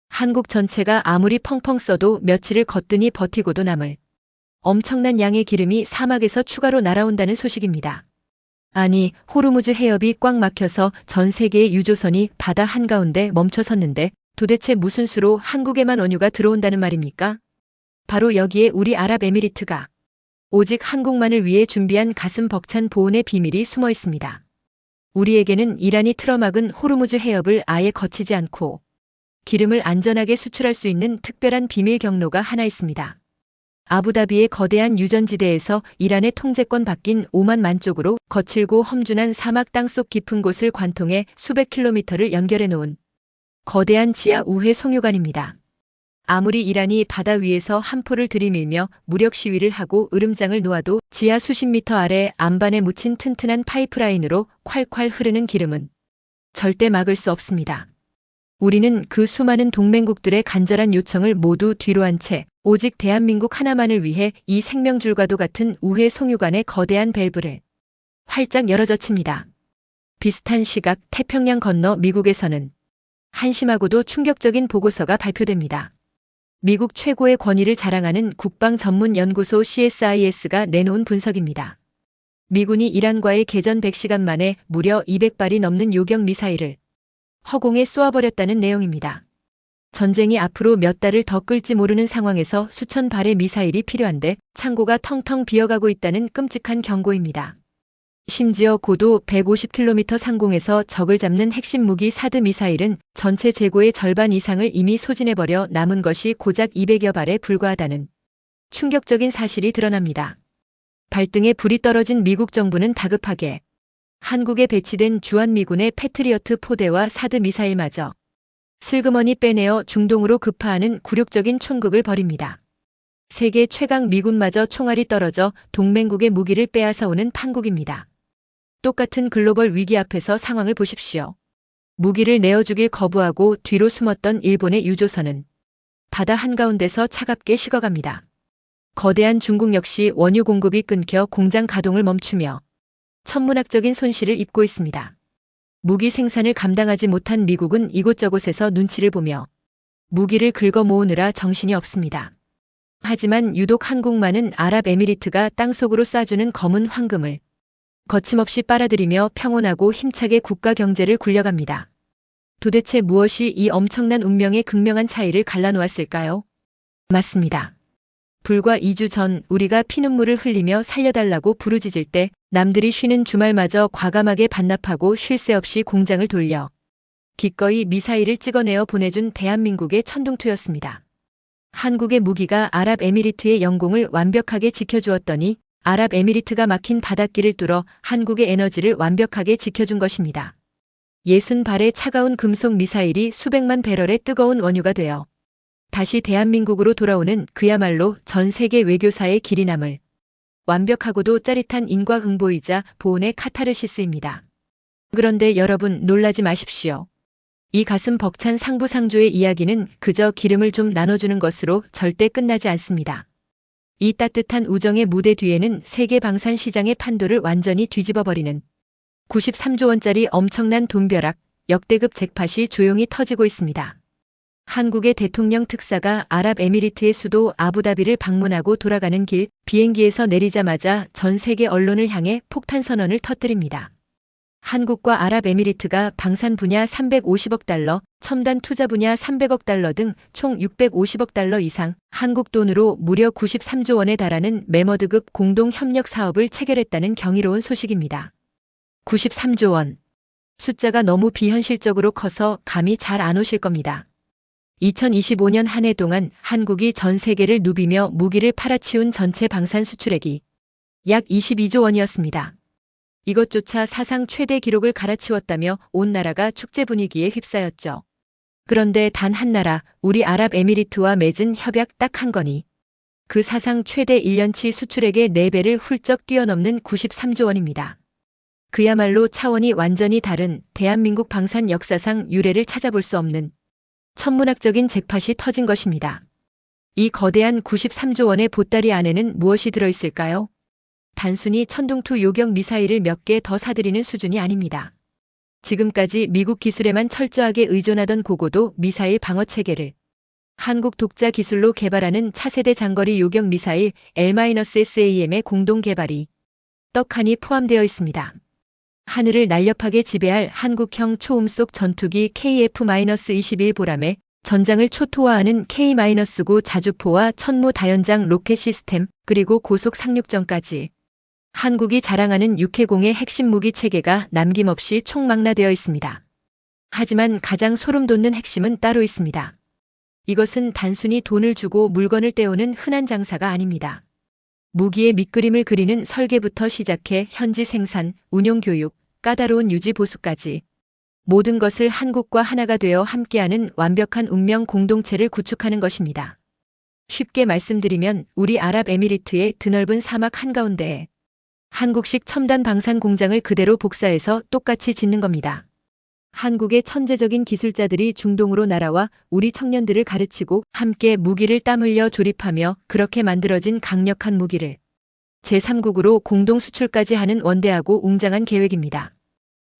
한국 전체가 아무리 펑펑 써도 며칠을 거뜬히 버티고도 남을 엄청난 양의 기름이 사막에서 추가로 날아온다는 소식입니다. 아니, 호르무즈 해협이 꽉 막혀서 전 세계의 유조선이 바다 한가운데 멈춰섰는데 도대체 무슨 수로 한국에만 원유가 들어온다는 말입니까? 바로 여기에 우리 아랍에미리트가 오직 한국만을 위해 준비한 가슴 벅찬 보온의 비밀이 숨어 있습니다. 우리에게는 이란이 틀어막은 호르무즈 해협을 아예 거치지 않고 기름을 안전하게 수출할 수 있는 특별한 비밀 경로가 하나 있습니다. 아부다비의 거대한 유전지대에서 이란의 통제권 바뀐 오만 만쪽으로 거칠고 험준한 사막 땅속 깊은 곳을 관통해 수백 킬로미터를 연결해 놓은 거대한 지하 우회 송유관입니다. 아무리 이란이 바다 위에서 함포를 들이밀며 무력 시위를 하고 으름장을 놓아도 지하 수십 미터 아래 안반에 묻힌 튼튼한 파이프라인으로 콸콸 흐르는 기름은 절대 막을 수 없습니다. 우리는 그 수많은 동맹국들의 간절한 요청을 모두 뒤로 한 채 오직 대한민국 하나만을 위해 이 생명줄과도 같은 우회 송유관의 거대한 밸브를 활짝 열어젖힙니다. 비슷한 시각 태평양 건너 미국에서는 한심하고도 충격적인 보고서가 발표됩니다. 미국 최고의 권위를 자랑하는 국방전문연구소 CSIS가 내놓은 분석입니다. 미군이 이란과의 개전 100시간 만에 무려 200발이 넘는 요격 미사일을 허공에 쏘아버렸다는 내용입니다. 전쟁이 앞으로 몇 달을 더 끌지 모르는 상황에서 수천 발의 미사일이 필요한데 창고가 텅텅 비어가고 있다는 끔찍한 경고입니다. 심지어 고도 150km 상공에서 적을 잡는 핵심 무기 사드 미사일은 전체 재고의 절반 이상을 이미 소진해버려 남은 것이 고작 200여 발에 불과하다는 충격적인 사실이 드러납니다. 발등에 불이 떨어진 미국 정부는 다급하게 한국에 배치된 주한미군의 패트리어트 포대와 사드 미사일마저 슬그머니 빼내어 중동으로 급파하는 굴욕적인 총극을 벌입니다. 세계 최강 미군마저 총알이 떨어져 동맹국의 무기를 빼앗아 오는 판국입니다. 똑같은 글로벌 위기 앞에서 상황을 보십시오. 무기를 내어주길 거부하고 뒤로 숨었던 일본의 유조선은 바다 한가운데서 차갑게 식어갑니다. 거대한 중국 역시 원유 공급이 끊겨 공장 가동을 멈추며 천문학적인 손실을 입고 있습니다. 무기 생산을 감당하지 못한 미국은 이곳저곳에서 눈치를 보며 무기를 긁어 모으느라 정신이 없습니다. 하지만 유독 한국만은 아랍에미리트가 땅속으로 쏴주는 검은 황금을 거침없이 빨아들이며 평온하고 힘차게 국가 경제를 굴려갑니다. 도대체 무엇이 이 엄청난 운명의 극명한 차이를 갈라놓았을까요? 맞습니다. 불과 2주 전 우리가 피눈물을 흘리며 살려달라고 부르짖을 때 남들이 쉬는 주말마저 과감하게 반납하고 쉴 새 없이 공장을 돌려 기꺼이 미사일을 찍어내어 보내준 대한민국의 천둥투였습니다. 한국의 무기가 아랍에미리트의 영공을 완벽하게 지켜주었더니 아랍에미리트가 막힌 바닷길을 뚫어 한국의 에너지를 완벽하게 지켜준 것입니다. 60발의 차가운 금속 미사일이 수백만 배럴의 뜨거운 원유가 되어 다시 대한민국으로 돌아오는 그야말로 전 세계 외교사의 길이 남을 완벽하고도 짜릿한 인과응보이자 보온의 카타르시스입니다. 그런데 여러분 놀라지 마십시오. 이 가슴 벅찬 상부상조의 이야기는 그저 기름을 좀 나눠주는 것으로 절대 끝나지 않습니다. 이 따뜻한 우정의 무대 뒤에는 세계 방산 시장의 판도를 완전히 뒤집어버리는 93조 원짜리 엄청난 돈벼락, 역대급 잭팟이 조용히 터지고 있습니다. 한국의 대통령 특사가 아랍에미리트의 수도 아부다비를 방문하고 돌아가는 길 비행기에서 내리자마자 전 세계 언론을 향해 폭탄 선언을 터뜨립니다. 한국과 아랍에미리트가 방산 분야 350억 달러, 첨단 투자 분야 300억 달러 등 총 650억 달러 이상, 한국 돈으로 무려 93조 원에 달하는 매머드급 공동 협력 사업을 체결했다는 경이로운 소식입니다. 93조 원. 숫자가 너무 비현실적으로 커서 감이 잘 안 오실 겁니다. 2025년 한 해 동안 한국이 전 세계를 누비며 무기를 팔아치운 전체 방산 수출액이 약 22조 원이었습니다. 이것조차 사상 최대 기록을 갈아치웠다며 온 나라가 축제 분위기에 휩싸였죠. 그런데 단 한 나라, 우리 아랍에미리트와 맺은 협약 딱 한 건이 그 사상 최대 1년치 수출액의 4배를 훌쩍 뛰어넘는 93조 원입니다. 그야말로 차원이 완전히 다른 대한민국 방산 역사상 유례를 찾아볼 수 없는 천문학적인 잭팟이 터진 것입니다. 이 거대한 93조 원의 보따리 안에는 무엇이 들어있을까요? 단순히 천둥투 요격 미사일을 몇 개 더 사들이는 수준이 아닙니다. 지금까지 미국 기술에만 철저하게 의존하던 고고도 미사일 방어 체계를 한국 독자 기술로 개발하는 차세대 장거리 요격 미사일 L-SAM의 공동 개발이 떡하니 포함되어 있습니다. 하늘을 날렵하게 지배할 한국형 초음속 전투기 KF-21 보람에 전장을 초토화하는 K-9 자주포와 천무 다연장 로켓 시스템 그리고 고속 상륙전까지 한국이 자랑하는 육해공의 핵심 무기 체계가 남김없이 총망라되어 있습니다. 하지만 가장 소름 돋는 핵심은 따로 있습니다. 이것은 단순히 돈을 주고 물건을 떼오는 흔한 장사가 아닙니다. 무기의 밑그림을 그리는 설계부터 시작해 현지 생산, 운용 교육, 까다로운 유지 보수까지 모든 것을 한국과 하나가 되어 함께하는 완벽한 운명 공동체를 구축하는 것입니다. 쉽게 말씀드리면 우리 아랍에미리트의 드넓은 사막 한가운데에 한국식 첨단 방산 공장을 그대로 복사해서 똑같이 짓는 겁니다. 한국의 천재적인 기술자들이 중동으로 날아와 우리 청년들을 가르치고 함께 무기를 땀 흘려 조립하며 그렇게 만들어진 강력한 무기를 제3국으로 공동 수출까지 하는 원대하고 웅장한 계획입니다.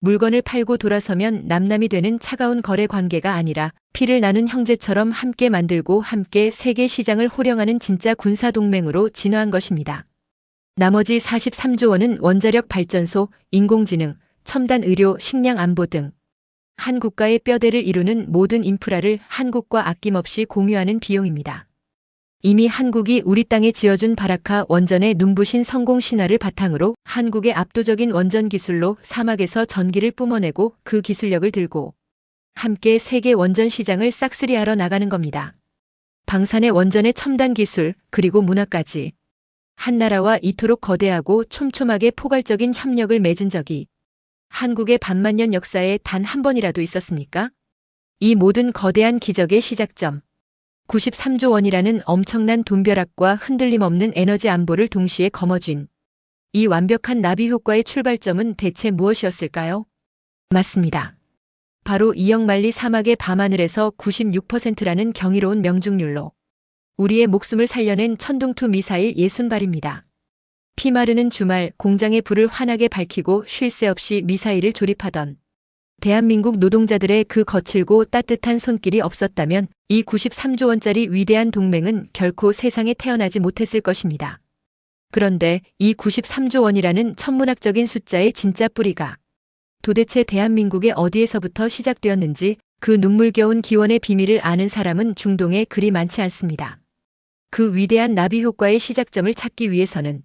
물건을 팔고 돌아서면 남남이 되는 차가운 거래 관계가 아니라 피를 나눈 형제처럼 함께 만들고 함께 세계 시장을 호령하는 진짜 군사동맹으로 진화한 것입니다. 나머지 43조 원은 원자력 발전소, 인공지능, 첨단 의료, 식량 안보 등 한 국가의 뼈대를 이루는 모든 인프라를 한국과 아낌없이 공유하는 비용입니다. 이미 한국이 우리 땅에 지어준 바라카 원전의 눈부신 성공 신화를 바탕으로 한국의 압도적인 원전 기술로 사막에서 전기를 뿜어내고 그 기술력을 들고 함께 세계 원전 시장을 싹쓸이하러 나가는 겁니다. 방산의 원전의 첨단 기술 그리고 문화까지 한 나라와 이토록 거대하고 촘촘하게 포괄적인 협력을 맺은 적이 한국의 반만년 역사에 단 한 번이라도 있었습니까? 이 모든 거대한 기적의 시작점 93조 원이라는 엄청난 돈벼락과 흔들림 없는 에너지 안보를 동시에 거머쥔 이 완벽한 나비 효과의 출발점은 대체 무엇이었을까요? 맞습니다. 바로 이역만리 사막의 밤하늘에서 96%라는 경이로운 명중률로 우리의 목숨을 살려낸 천둥투 미사일 60발입니다. 피마르는 주말 공장의 불을 환하게 밝히고 쉴 새 없이 미사일을 조립하던 대한민국 노동자들의 그 거칠고 따뜻한 손길이 없었다면 이 93조 원짜리 위대한 동맹은 결코 세상에 태어나지 못했을 것입니다. 그런데 이 93조 원이라는 천문학적인 숫자의 진짜 뿌리가 도대체 대한민국의 어디에서부터 시작되었는지 그 눈물겨운 기원의 비밀을 아는 사람은 중동에 그리 많지 않습니다. 그 위대한 나비 효과의 시작점을 찾기 위해서는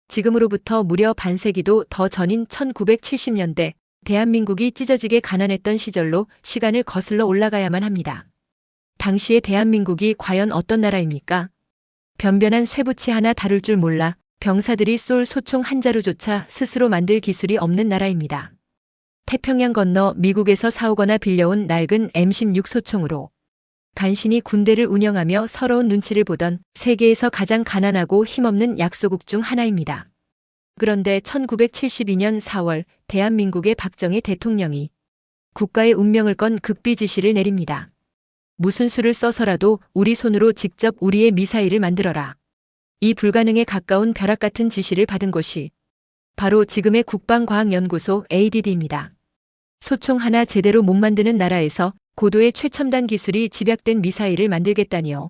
지금으로부터 무려 반세기도 더 전인 1970년대 대한민국이 찢어지게 가난했던 시절로 시간을 거슬러 올라가야만 합니다. 당시의 대한민국이 과연 어떤 나라입니까? 변변한 쇠붙이 하나 다룰 줄 몰라 병사들이 쏠 소총 한 자루조차 스스로 만들 기술이 없는 나라입니다. 태평양 건너 미국에서 사오거나 빌려온 낡은 M16 소총으로 간신히 군대를 운영하며 서러운 눈치를 보던 세계에서 가장 가난하고 힘없는 약소국 중 하나입니다. 그런데 1972년 4월 대한민국의 박정희 대통령이 국가의 운명을 건 극비 지시를 내립니다. 무슨 수를 써서라도 우리 손으로 직접 우리의 미사일을 만들어라. 이 불가능에 가까운 벼락 같은 지시를 받은 곳이 바로 지금의 국방과학연구소 ADD입니다. 소총 하나 제대로 못 만드는 나라에서 고도의 최첨단 기술이 집약된 미사일을 만들겠다니요.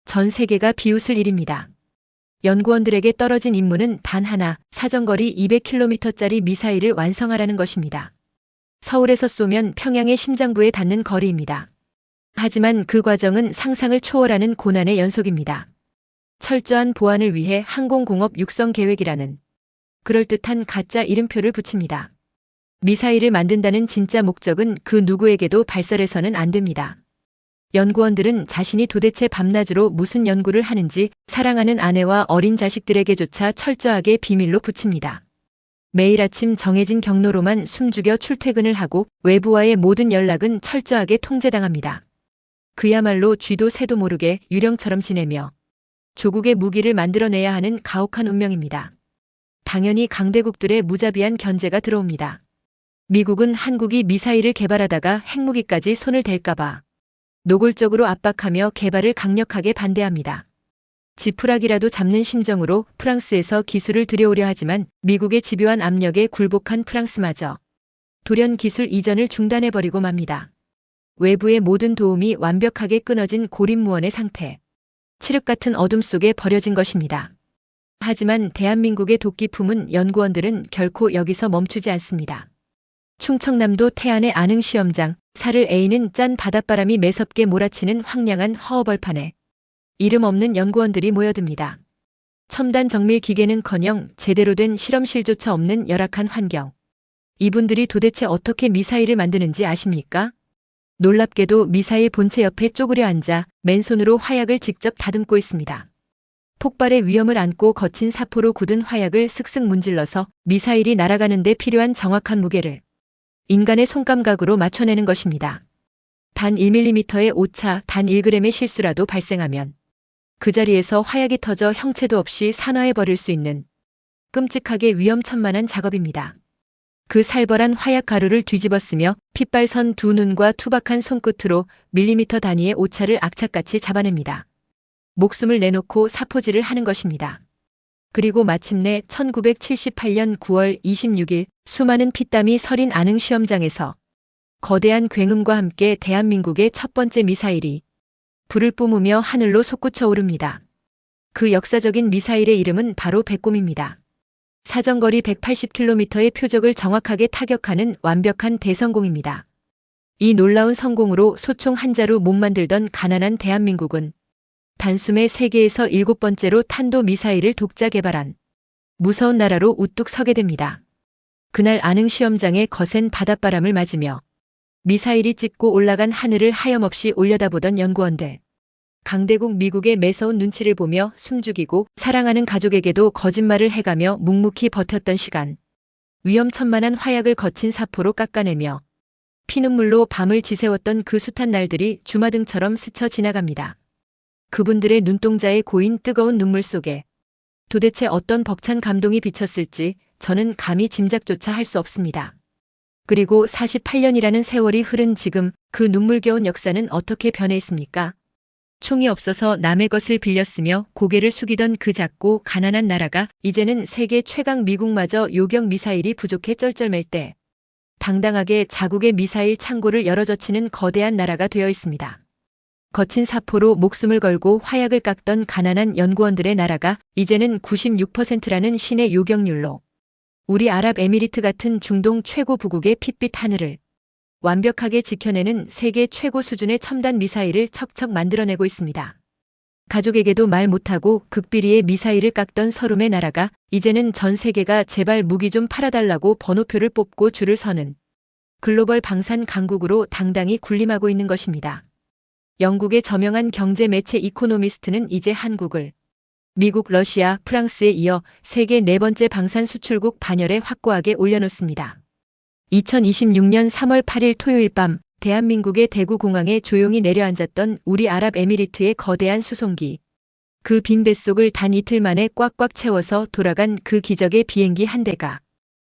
전 세계가 비웃을 일입니다. 연구원들에게 떨어진 임무는 단 하나, 사정거리 200km짜리 미사일을 완성하라는 것입니다. 서울에서 쏘면 평양의 심장부에 닿는 거리입니다. 하지만 그 과정은 상상을 초월하는 고난의 연속입니다. 철저한 보안을 위해 항공공업 육성 계획이라는 그럴듯한 가짜 이름표를 붙입니다. 미사일을 만든다는 진짜 목적은 그 누구에게도 발설해서는 안 됩니다. 연구원들은 자신이 도대체 밤낮으로 무슨 연구를 하는지 사랑하는 아내와 어린 자식들에게조차 철저하게 비밀로 붙입니다. 매일 아침 정해진 경로로만 숨죽여 출퇴근을 하고 외부와의 모든 연락은 철저하게 통제당합니다. 그야말로 쥐도 새도 모르게 유령처럼 지내며 조국의 무기를 만들어내야 하는 가혹한 운명입니다. 당연히 강대국들의 무자비한 견제가 들어옵니다. 미국은 한국이 미사일을 개발하다가 핵무기까지 손을 댈까봐 노골적으로 압박하며 개발을 강력하게 반대합니다. 지푸라기라도 잡는 심정으로 프랑스에서 기술을 들여오려 하지만 미국의 집요한 압력에 굴복한 프랑스마저 돌연 기술 이전을 중단해버리고 맙니다. 외부의 모든 도움이 완벽하게 끊어진 고립무원의 상태. 칠흑 같은 어둠 속에 버려진 것입니다. 하지만 대한민국의 도끼 품은 연구원들은 결코 여기서 멈추지 않습니다. 충청남도 태안의 안흥시험장, 살을 에이는 짠 바닷바람이 매섭게 몰아치는 황량한 허허벌판에 이름 없는 연구원들이 모여듭니다. 첨단 정밀 기계는커녕 제대로 된 실험실조차 없는 열악한 환경. 이분들이 도대체 어떻게 미사일을 만드는지 아십니까? 놀랍게도 미사일 본체 옆에 쪼그려 앉아 맨손으로 화약을 직접 다듬고 있습니다. 폭발의 위험을 안고 거친 사포로 굳은 화약을 슥슥 문질러서 미사일이 날아가는 데 필요한 정확한 무게를 인간의 손감각으로 맞춰내는 것입니다. 단 1mm의 오차, 단 1g의 실수라도 발생하면 그 자리에서 화약이 터져 형체도 없이 산화해버릴 수 있는 끔찍하게 위험천만한 작업입니다. 그 살벌한 화약 가루를 뒤집어 쓰며 핏발선 두 눈과 투박한 손끝으로 밀리미터 단위의 오차를 악착같이 잡아냅니다. 목숨을 내놓고 사포질을 하는 것입니다. 그리고 마침내 1978년 9월 26일 수많은 피땀이 서린 안흥 시험장에서 거대한 굉음과 함께 대한민국의 첫 번째 미사일이 불을 뿜으며 하늘로 솟구쳐 오릅니다. 그 역사적인 미사일의 이름은 바로 백곰입니다. 사정거리 180km의 표적을 정확하게 타격하는 완벽한 대성공입니다. 이 놀라운 성공으로 소총 한 자루 못 만들던 가난한 대한민국은 단숨에 세계에서 7번째로 탄도미사일을 독자 개발한 무서운 나라로 우뚝 서게 됩니다. 그날 아능 시험장에 거센 바닷바람을 맞으며 미사일이 찍고 올라간 하늘을 하염없이 올려다보던 연구원들. 강대국 미국의 매서운 눈치를 보며 숨죽이고 사랑하는 가족에게도 거짓말을 해가며 묵묵히 버텼던 시간. 위험천만한 화약을 거친 사포로 깎아내며 피눈물로 밤을 지새웠던 그 숱한 날들이 주마등처럼 스쳐 지나갑니다. 그분들의 눈동자에 고인 뜨거운 눈물 속에 도대체 어떤 벅찬 감동이 비쳤을지 저는 감히 짐작조차 할 수 없습니다. 그리고 48년이라는 세월이 흐른 지금 그 눈물겨운 역사는 어떻게 변해 있습니까? 총이 없어서 남의 것을 빌렸으며 고개를 숙이던 그 작고 가난한 나라가 이제는 세계 최강 미국마저 요격 미사일이 부족해 쩔쩔맬 때 당당하게 자국의 미사일 창고를 열어젖히는 거대한 나라가 되어 있습니다. 거친 사포로 목숨을 걸고 화약을 깎던 가난한 연구원들의 나라가 이제는 96%라는 신의 요격률로 우리 아랍에미리트 같은 중동 최고 부국의 핏빛 하늘을 완벽하게 지켜내는 세계 최고 수준의 첨단 미사일을 척척 만들어내고 있습니다. 가족에게도 말 못하고 극비리의 미사일을 깎던 서름의 나라가 이제는 전 세계가 제발 무기 좀 팔아달라고 번호표를 뽑고 줄을 서는 글로벌 방산 강국으로 당당히 군림하고 있는 것입니다. 영국의 저명한 경제 매체 이코노미스트는 이제 한국을 미국, 러시아, 프랑스에 이어 세계 4번째 방산 수출국 반열에 확고하게 올려놓습니다. 2026년 3월 8일 토요일 밤 대한민국의 대구공항에 조용히 내려앉았던 우리 아랍에미리트의 거대한 수송기. 그 빈 뱃속을 단 이틀 만에 꽉꽉 채워서 돌아간 그 기적의 비행기 한 대가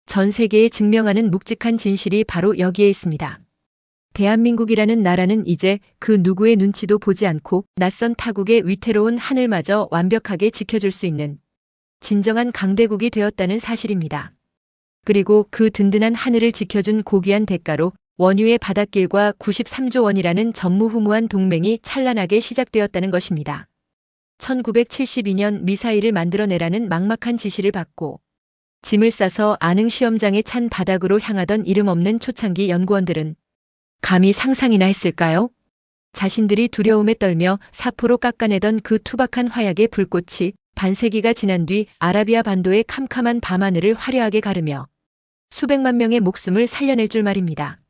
전 세계에 증명하는 묵직한 진실이 바로 여기에 있습니다. 대한민국이라는 나라는 이제 그 누구의 눈치도 보지 않고 낯선 타국의 위태로운 하늘마저 완벽하게 지켜줄 수 있는 진정한 강대국이 되었다는 사실입니다. 그리고 그 든든한 하늘을 지켜준 고귀한 대가로 원유의 바닷길과 93조 원이라는 전무후무한 동맹이 찬란하게 시작되었다는 것입니다. 1972년 미사일을 만들어내라는 막막한 지시를 받고 짐을 싸서 아능 시험장에 찬 바닥으로 향하던 이름 없는 초창기 연구원들은 감히 상상이나 했을까요? 자신들이 두려움에 떨며 사포로 깎아내던 그 투박한 화약의 불꽃이 반세기가 지난 뒤 아라비아 반도의 캄캄한 밤하늘을 화려하게 가르며 수백만 명의 목숨을 살려낼 줄 말입니다.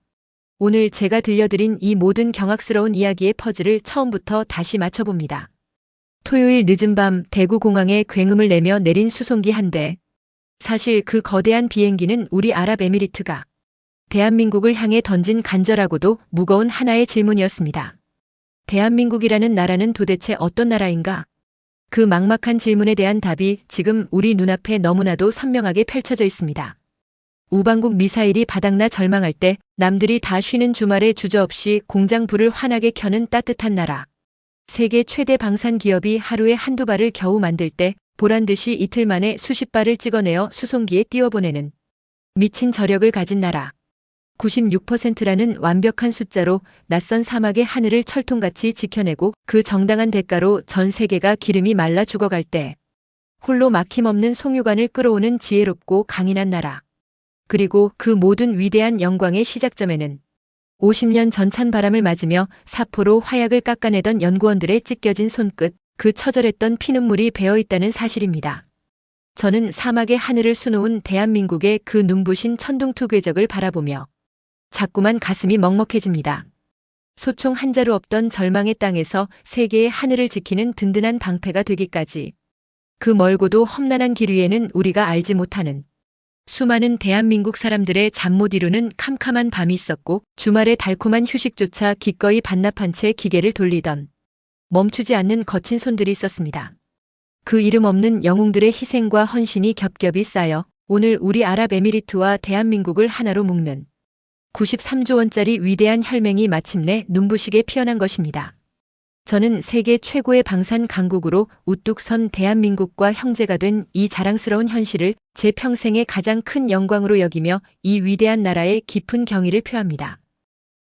오늘 제가 들려드린 이 모든 경악스러운 이야기의 퍼즐을 처음부터 다시 맞춰봅니다. 토요일 늦은 밤 대구공항에 굉음을 내며 내린 수송기 한 대. 사실 그 거대한 비행기는 우리 아랍에미리트가 대한민국을 향해 던진 간절하고도 무거운 하나의 질문이었습니다. 대한민국이라는 나라는 도대체 어떤 나라인가? 그 막막한 질문에 대한 답이 지금 우리 눈앞에 너무나도 선명하게 펼쳐져 있습니다. 우방국 미사일이 바닥나 절망할 때 남들이 다 쉬는 주말에 주저없이 공장 불을 환하게 켜는 따뜻한 나라. 세계 최대 방산 기업이 하루에 한두 발을 겨우 만들 때 보란듯이 이틀 만에 수십 발을 찍어내어 수송기에 띄워보내는 미친 저력을 가진 나라. 96%라는 완벽한 숫자로 낯선 사막의 하늘을 철통같이 지켜내고 그 정당한 대가로 전 세계가 기름이 말라 죽어갈 때 홀로 막힘없는 송유관을 끌어오는 지혜롭고 강인한 나라. 그리고 그 모든 위대한 영광의 시작점에는 50년 전찬 바람을 맞으며 사포로 화약을 깎아내던 연구원들의 찢겨진 손끝, 그 처절했던 피눈물이 배어있다는 사실입니다. 저는 사막의 하늘을 수놓은 대한민국의 그 눈부신 천둥투 궤적을 바라보며 자꾸만 가슴이 먹먹해집니다. 소총 한 자루 없던 절망의 땅에서 세계의 하늘을 지키는 든든한 방패가 되기까지 그 멀고도 험난한 길 위에는 우리가 알지 못하는 수많은 대한민국 사람들의 잠 못 이루는 캄캄한 밤이 있었고 주말의 달콤한 휴식조차 기꺼이 반납한 채 기계를 돌리던 멈추지 않는 거친 손들이 있었습니다. 그 이름 없는 영웅들의 희생과 헌신이 겹겹이 쌓여 오늘 우리 아랍에미리트와 대한민국을 하나로 묶는 93조 원짜리 위대한 혈맹이 마침내 눈부시게 피어난 것입니다. 저는 세계 최고의 방산 강국으로 우뚝 선 대한민국과 형제가 된 이 자랑스러운 현실을 제 평생의 가장 큰 영광으로 여기며 이 위대한 나라에 깊은 경의를 표합니다.